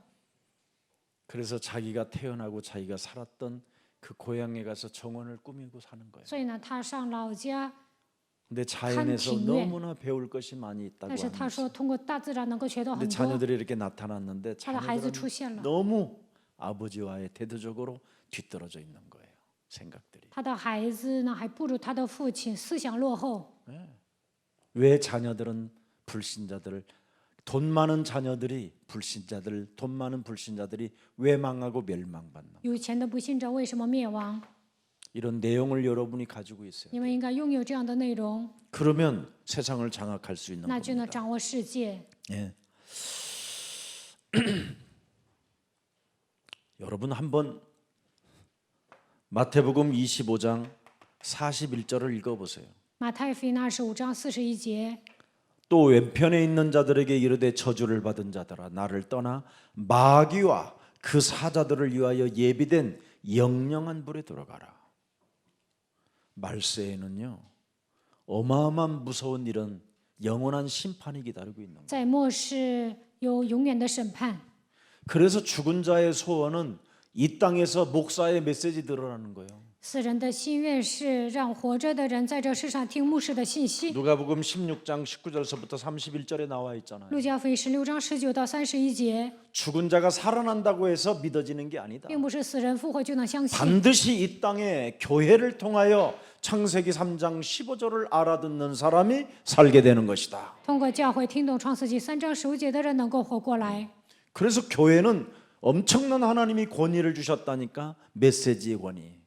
그래서 자기가 태어나고 자기가 살았던 그 고향에 가서 정원을 꾸미고 사는 거예요. 所以呢，他上老家， 근데 자연에서庭院。 너무나 배울 것이 많이 있다고 但是他 하면서 说通过大自然能够学到 근데 很多。 자녀들이 이렇게 나타났는데 他的孩子出 자녀들은 现了， 너무 아버지와의 대도적으로 뒤떨어져 있는 거예요. 생각들이. 他的孩子呢还不如他的父亲，思想落后。 왜 자녀들은 불신자들을 돈 많은 자녀들이 불신자들 돈 많은 불신자들이 왜 망하고 멸망받나? 有钱的不信者为什么灭亡？ 이런 내용을 여러분이 가지고 있어요. 你们应该拥有这样的内容， 그러면 세상을 장악할 수 있는 那就能 겁니다. 掌握世界。 예. 여러분 한번 마태복음 25장 41절을 읽어보세요. 马太福音25章41节， 또 왼편에 있는 자들에게 이르되 저주를 받은 자들아 나를 떠나 마귀와 그 사자들을 위하여 예비된 영영한 불에 들어가라. 말세에는요 어마어마한 무서운 일은 영원한 심판이 기다리고 있는 거예요. 在末世有永远的审判。 그래서 죽은 자의 소원은 이 땅에서 목사의 메시지 들으라는 거예요. 死人的心愿是让活着的人在这世上听牧师的信息。 누가복음 16장 19절서부터 31절에 나와 있잖아요. 路加福音16章19到31节， 죽은 자가 살아난다고 해서 믿어지는 게 아니다. 并不是死人复活就能相信， 반드시 이 땅에 교회를 통하여 창세기 3장 15절을 알아듣는 사람이 살게 되는 것이다. 通过教会听懂创世纪3章15节的人能够活过来。 그래서 교회는 엄청난 하나님이 권위를 주셨다니까 메시지의 권위.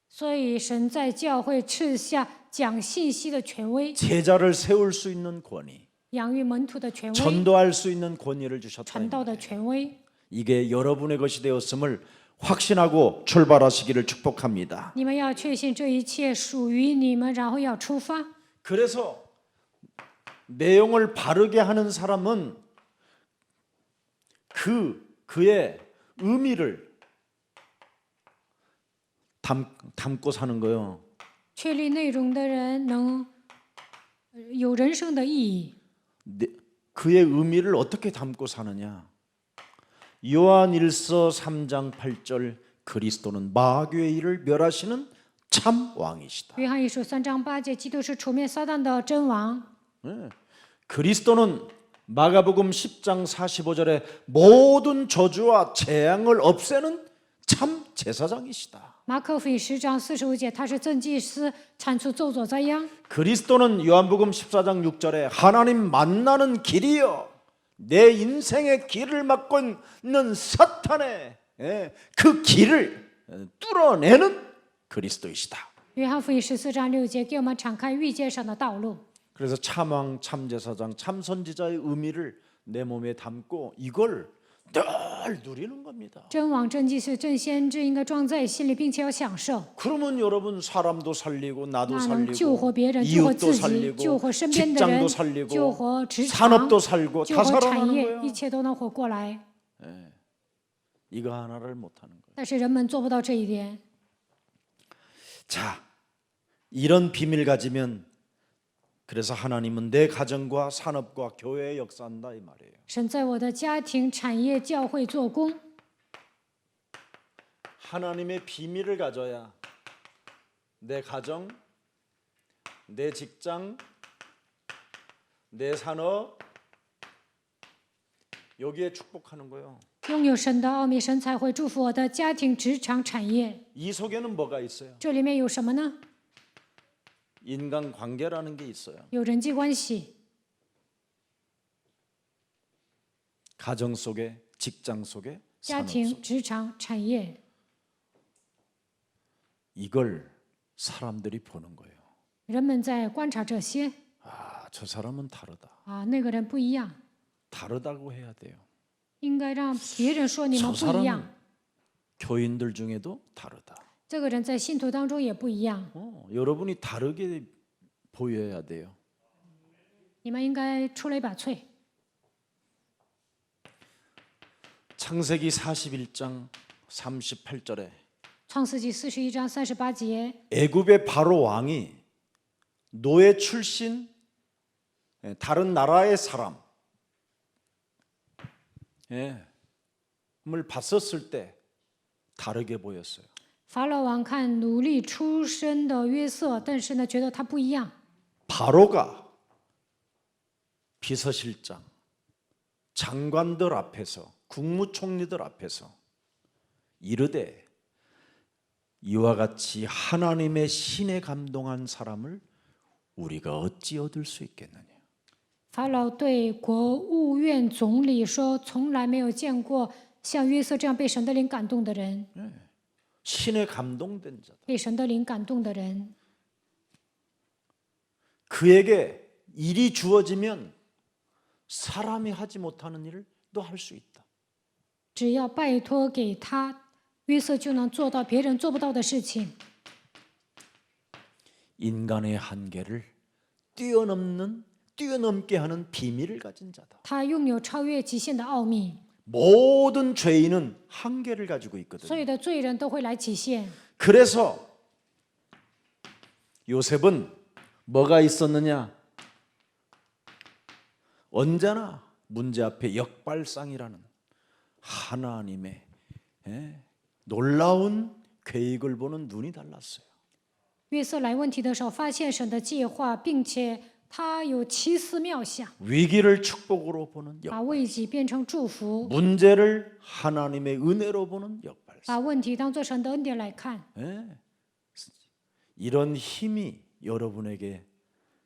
所以神在教会赐下讲信息的权威， 제자를 세울 수 있는 권위, 养育门徒的权威， 전도할 수 있는 권위를 주셨다. 传道的权威。 이게 여러분의 것이 되었음을 확신하고 출발하시기를 축복합니다. 你们要确信这一切属于你们，然后要出发。 그래서 내용을 바르게 하는 사람은 그의 의미를 담고 사는 거예요. 确立内容的人能有人生的意义。 그의 의미를 어떻게 담고 사느냐? 요한일서 3장 8절 그리스도는 마귀의 일을 멸하시는 참 왕이시다. 约翰一书3章8节，基督是除灭撒旦的真王。 그리스도는 마가복음 10장 45절에 모든 저주와 재앙을 없애는 참 제사장이시다. 马可福音10章45节，他是正祭司，铲除咒诅灾殃。 그리스도는 요한복음 14장 6절에 하나님 만나는 길이요 내 인생의 길을 막고 있는 사탄의 그 길을 뚫어내는 그리스도이시다. 约翰福音14章6节，给我们敞开御街上的道路。 그래서 참왕, 참제사장, 참선지자의 의미를 내 몸에 담고 이걸 늘 누리는 겁니다. 真王、真祭司、真先知应该装在心里，并且要享受。 그러면 여러분 사람도 살리고 나도 那能救活 살리고 别人，救活 이웃도 自己， 살리고 救活身边的人 직장도 ， 살리고 救活职场， 산업도 살고 救 다 活产 살아나는 业， 거예요. 一切都能活过来。 이거 하나를 못하는 거예요. 但是人们做不到这一点。 자, 이런 비밀 가지면 그래서 하나님은 내 가정과 산업과 교회에 역사한다 이 말이에요. 神在我的家庭、产业、教会做工。 하나님의 비밀을 가져야 내 가정, 내 직장, 내 산업 여기에 축복하는 거예요. 拥有神的奥秘，神才会祝福我的家庭、职场、产业。 이 속에는 뭐가 있어요? 这里面有什么呢？ 인간 관계라는 게 있어요. 有人际关系， 가정 속에, 직장 속에, 家 산업 庭、 속에. 职场、产业。 이걸 사람들이 보는 거예요. 人们在观察这些 아, 저 사람은 다르다. 啊，那个人不一样， 다르다고 해야 돼요. 应该让别人说你们 저 不一样。 사람은 교인들 중에도 다르다. 这个人在信徒当中也不一样， 여러분이 다르게 보여야 돼요. 你们应该出类拔萃。 창세기 41장 38절에 创世纪41章38节， 애굽의 바로 왕이 노예 출신 다른 나라의 사람 을 봤었을 때 다르게 보였어요. 法老王看奴隶出身的约瑟，但是呢，觉得他不一样。 바로가 비서실장, 장관들 앞에서 국무총리들 앞에서 이르되 이와 같이 하나님의 신에 감동한 사람을 우리가 어찌 얻을 수 있겠느냐. 法老对国务院总理说：“从来没有见过像约瑟这样被神的灵感动的人， 신에 감동된 자다. 被神的灵感动的人。 그에게 일이 주어지면 사람이 하지 못하는 일을 또 할 수 있다. 只要拜托给他，约瑟就能做到别人做不到的事情。 인간의 한계를 뛰어넘게 하는 비밀을 가진 자다. 他拥有超越极限的奥秘， 모든 죄인은 한계를 가지고 所 있거든요. 有的罪人都会来极限。 그래서 요셉은 뭐가 있었느냐? 언제나 문제 앞에 역발상이라는 하나님의 놀라운 계획을 보는 눈이 달랐어요. 约瑟来问题的时候，发现神的计划，并且他有奇思妙想， 위기를 축복으로 보는 把危机变成祝福， 문제를 하나님의 은혜로 보는 역발상. 把问题当作神的恩典来看。 이런 힘이 여러분에게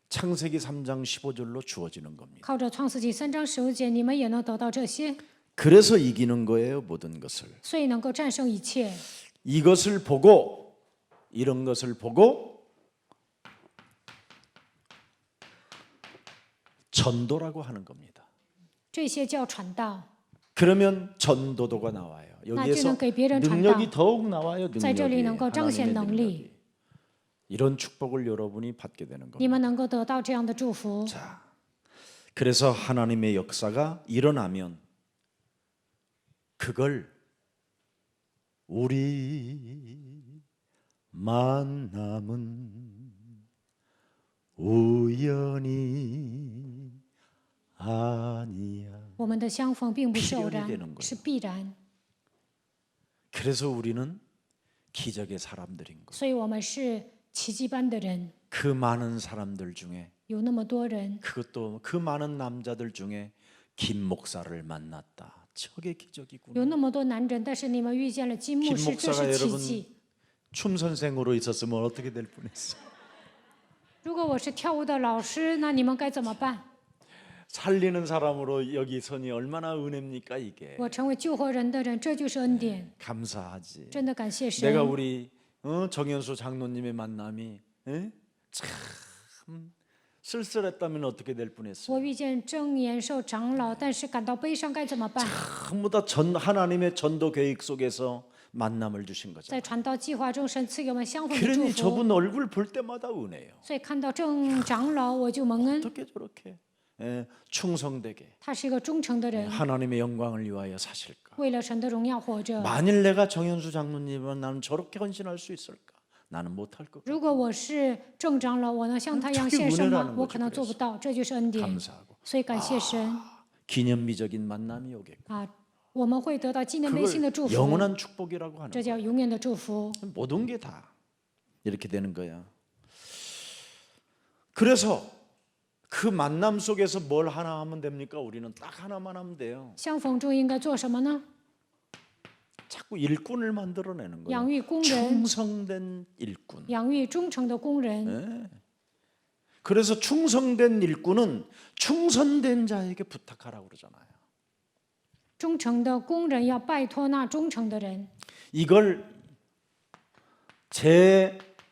창세기 3장 15절로 주어지는 겁니다. 靠着创世纪3章15节，你们也能得到这些， 그래서 이기는 거예요, 모든 것을. 所以能够战胜一切。 이것을 보고 이런 것을 보고 전도라고 하는 겁니다. 这些叫传道。 그러면 전도도가 나와요. 여기에서 那就能给别人传道。 능력이 더욱 나와요. 在这里 능력이 能够彰显 하나님의 能 능력이. 力， 이런 축복을 여러분이 받게 되는 你 겁니다. 们能够得到这样的祝福。 자, 그래서 하나님의 역사가 일어나면 그걸 우리 만남은 우연이 아니야. 我们的相逢并不是偶 필연이 되는 然， 거예요. 是必然。 그래서 우리는 기적의 사람들인 거예요. 所以我们是奇迹般的人， 그 많은 사람들 중에 有那么多人， 그것도 그 많은 남자들 중에 김 목사를 만났다. 저게 有 기적이구나. 那么多男人，但是你们遇见了金牧 김 师，这 목사가 是奇 여러분 迹。 춤 선생으로 있었으면 어떻게 될 뻔했어. 如果我是跳舞的老师，那你们该怎么办？ 살리는 사람으로 여기 서니 얼마나 은혜입니까 이게. 我成为救活人的人，这就是恩典， 감사하지. 真的感谢 내가 神。 우리 정현수 장로님의 만남이 참 쓸쓸했다면 어떻게 될 뻔했어. 我遇见郑延寿长老，但是感到悲伤，该怎么办？ 전부 다 하나님의 전도 계획 속에서 만남을 주신 거죠. 在传道计划中，神赐给我们相逢的祝 그러니 福， 저분 얼굴 볼 때마다 은혜요. 所以看到郑长老，我就蒙恩。 어떻게 저렇게 충성되게 他是一个忠诚的人， 하나님의 영광을 위하여 사실까? 为了神的荣耀活着。 만일 내가 정현수 장로님은 나는 저렇게 헌신할 수 있을까? 나는 못할 것. 如果我是郑长老，我能像他一样 특히 献身 은혜라는 吗？ 거죠 我可能做不到，这就是恩典。 감사하고 所以感谢神 기념비적인 만남이 오겠고 啊，我们会得到纪念碑性的祝 그걸 福， 영원한 축복이라고 하는 这叫永远的祝福。 거예요. 모든 게 다 이렇게 되는 거야. 그래서 그 만남 속에서 뭘 하나 하면 됩니까? 우리는 딱 하나만 하면 돼요. 相逢中应该做什么呢？ 자꾸 일꾼을 만들어내는 거예요. 养育工人， 충성된 일꾼. 养育忠诚的工人。 그래서 충성된 일꾼은 충성된 자에게 부탁하라고 그러잖아요. 忠诚的工人要拜托那忠诚的人， 이걸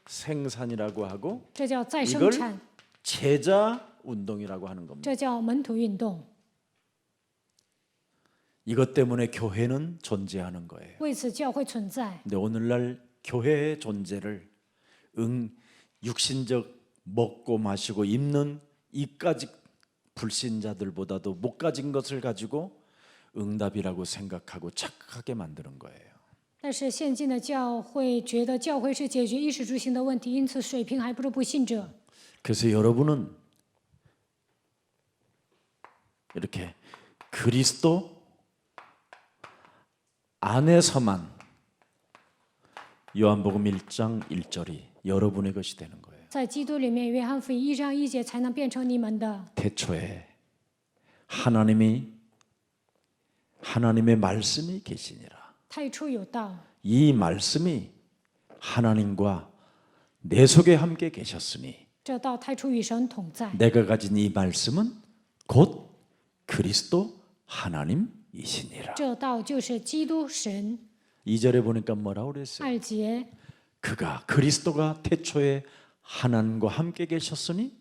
재생산이라고 하고 这叫再生 이걸 产， 제자 운동이라고 하는 겁니다. 这叫门徒运动。 이것 때문에 교회는 존재하는 거예요. 为此，教会存在。 근데 오늘날 교회의 존재를 육신적 먹고 마시고 입는 이까지 불신자들보다도 못 가진 것을 가지고 응답이라고 생각하고 착각하게 만드는 거예요. 但是现今的教会觉得教会是解决衣食住行的问题，因此水平还不如不信者。 그래서 여러분은 이렇게 그리스도 안에서만 요한복음 1장 1절이 여러분의 것이 되는 거예요. 在基督里面，约翰福音1章1节才能变成你们的。 태초에 하나님의 말씀이 계시니라. 太初有道， 이 말씀이 하나님과 내 속에 함께 계셨으니 这道太初与神同在。 내가 가진 이 말씀은 곧 그리스도 하나님이시니라. 这道就是基督神。 2절에 보니까 뭐라고 그랬어요? 2节， 그리스도가 태초에 하나님과 함께 계셨으니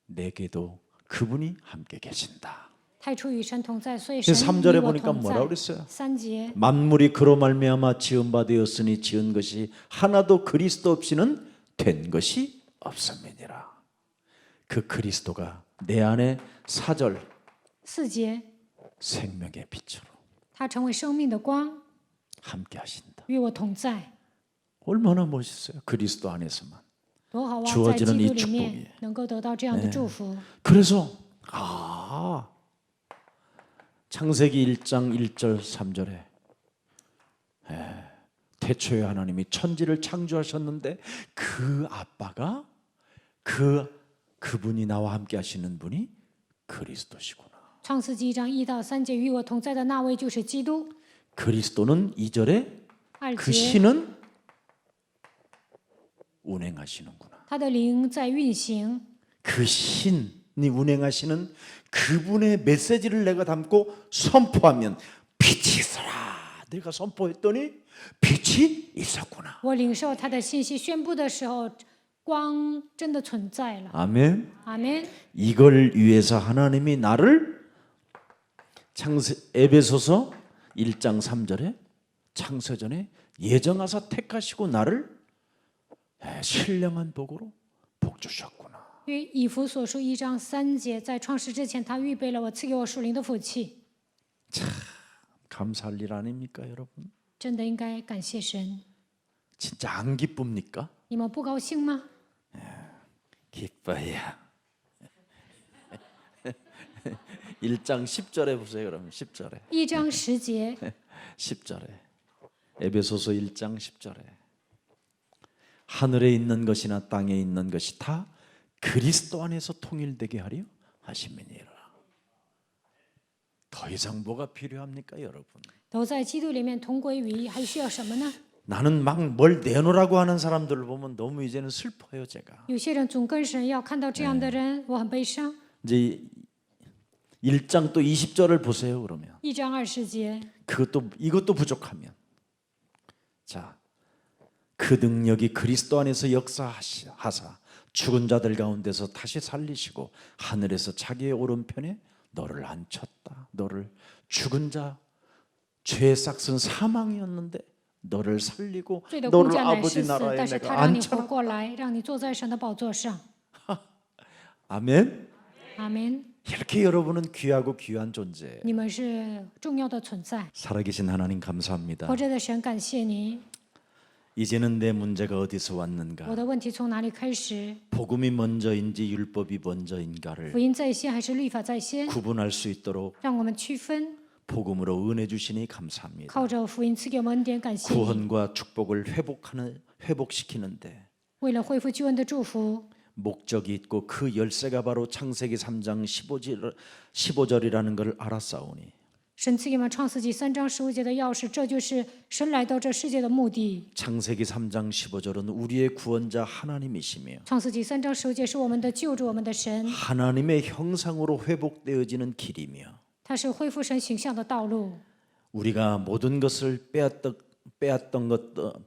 내게도 그분이 함께 계신다. 太初与神同在，所以神 그래서 与 3절에 我 보니까 同 뭐라고 在。 그랬어요? 3节， 만물이 그로 말미암아 지은 바 되었으니 지은 것이 하나도 그리스도 없이는 된 것이 없음이니라. 그 그리스도가 내 안에 4절 4节， 생명의 빛으로 他成为生命的光， 함께 하신다. 与我同在， 얼마나 멋있어요. 그리스도 안에서만. 多好啊！在 주어지는 基 이 督里 축복이 面能够得到这样的祝福。 그래서 창세기 1장 1절 3절에 태초에 하나님이 천지를 창조하셨는데 그 아빠가 그분이 나와 함께 하시는 분이 그리스도시구나. 创世纪1章1到3节，与我同在的那位就是基督。 그리스도는 2절에 2 그 节， 신은 운행하시는구나. 他的灵在运行， 그 신이 운행하시는 그분의 메시지를 내가 담고 선포하면 빛이 있어라 내가 선포했더니 빛이 있었구나. 我领受他的信息宣布的时候，光真的存在了。 아멘. 阿门。 이걸 위해서 하나님이 나를 에베소서 1장 3절에 창세전에 예정하사 택하시고 나를 신령한 복으로 복 주셨구나. 因为以弗所书1章3节，在创世之前，他预备了我，赐给我属灵的福气， 감사할 일 아닙니까, 여러분? 真的应该感谢神。 진짜 안 기쁩니까? 你们不高兴吗？ 기뻐요. 1장 10절에 보세요. 그러면 10절에. 1章10节， 10절에. 에베소서 1장 10절에. 하늘에 있는 것이나 땅에 있는 것이 다 그리스도 안에서 통일되게 하려 하심이니라. 더 이상 뭐가 필요합니까, 여러분? 都在基督里面同归于一，还需要什么呢？ 나는 막 뭘 내놓으라고 하는 사람들을 보면 너무 이제는 슬퍼요, 제가. 有些人总跟神要，看到这样的人，我很悲伤。 이제 1장 또 20절을 보세요, 그러면. 1章20节， 이것도 부족하면. 자, 그 능력이 그리스도 안에서 역사하사 죽은 자들 가운데서 다시 살리시고 하늘에서 자기의 오른편에 너를 앉혔다. 너를 죽은 자 죄의 싹은 사망이었는데 너를 살리고 罪的工 너를 价乃是 아버지 死， 나라에 但是 내가 他让你活 앉혀라. 过来，让你坐在神的宝座上。 아멘. 阿门。 이렇게 여러분은 귀하고 귀한 존재. 你们是重要的存在， 살아계신 하나님 감사합니다. 活着的神感谢你。 이제는 내 문제가 어디서 왔는가? 我的问题从哪里开始？ 복음이 먼저인지 율법이 먼저인가를 福音在先还是律法在先？ 구분할 수 있도록 让我们区分。 복음으로 은혜 주시니 감사합니다. 靠着福音赐给我们恩典，感谢你。 구원과 축복을 회복시키는데 为了恢复救恩的祝福， 목적이 있고 그 열쇠가 바로 창세기 3장 15절이라는 걸 알았사오니 神赐给我们创世纪3章15节的钥匙，这就是神来到这世界的目的。 창세기 3장 15절은 우리의 구원자 하나님이시며 创世纪3章15节是我们的救主，我们的神， 하나님의 형상으로 회복되어지는 길이며 他是恢复神形象的道路。 우리가 모든 것을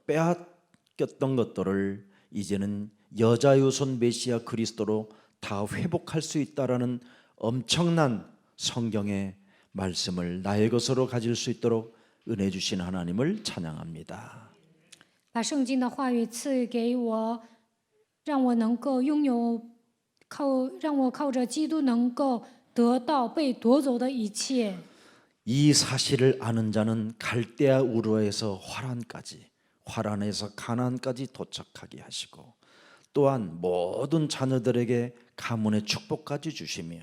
빼앗겼던 것들을 이제는 여자유손 메시아 그리스도로 다 회복할 수 있다라는 엄청난 성경의 말씀을 나의 것으로 가질 수 있도록 은혜 주신 하나님을 찬양합니다. 把圣经的话语赐给我，让我能够拥有让我靠着基督能够得到被夺走的一切。 이 사실을 아는 자는 갈대아 우르에서 화란에서 가나안까지 도착하게 하시고 또한 모든 자녀들에게 가문의 축복까지 주시며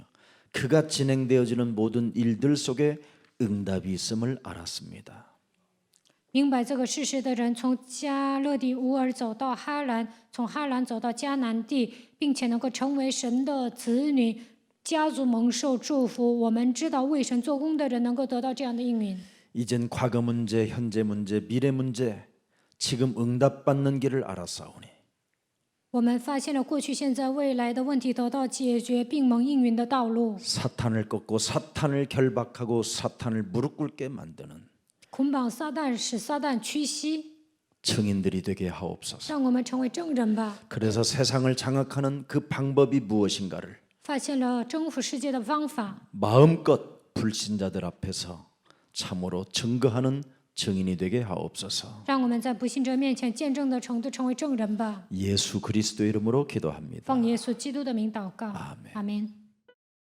그가 진행되어지는 모든 일들 속에 응답이 있음을 알았습니다. 明白这个事实的人，从加勒底乌尔走到哈兰，从哈兰走到迦南地，并且能够成为神的子女，家族蒙受祝福。我们知道为神做工的人能够得到这样的应允。 이젠 과거 문제, 현재 문제, 미래 문제 지금 응답받는 길을 알았사오니 我们发现了过去、现在、未来的问题得到解决，并蒙应允的道路。 사탄을 꺾고 사탄을 결박하고 사탄을 무릎 꿇게 만드는 捆绑撒旦，使撒旦屈膝， 증인들이 되게 하옵소서. 让我们成为证人吧。 그래서 세상을 장악하는 그 방법이 무엇인가를 发现了征服世界的方法， 마음껏 불신자들 앞에서 참으로 증거하는 증인이 되게 하옵소서. 让我们在不信者面前见证的程度成为证人吧。 예수 그리스도 이름으로 기도합니다. 奉耶稣基督的名祷告， 아멘. 阿门。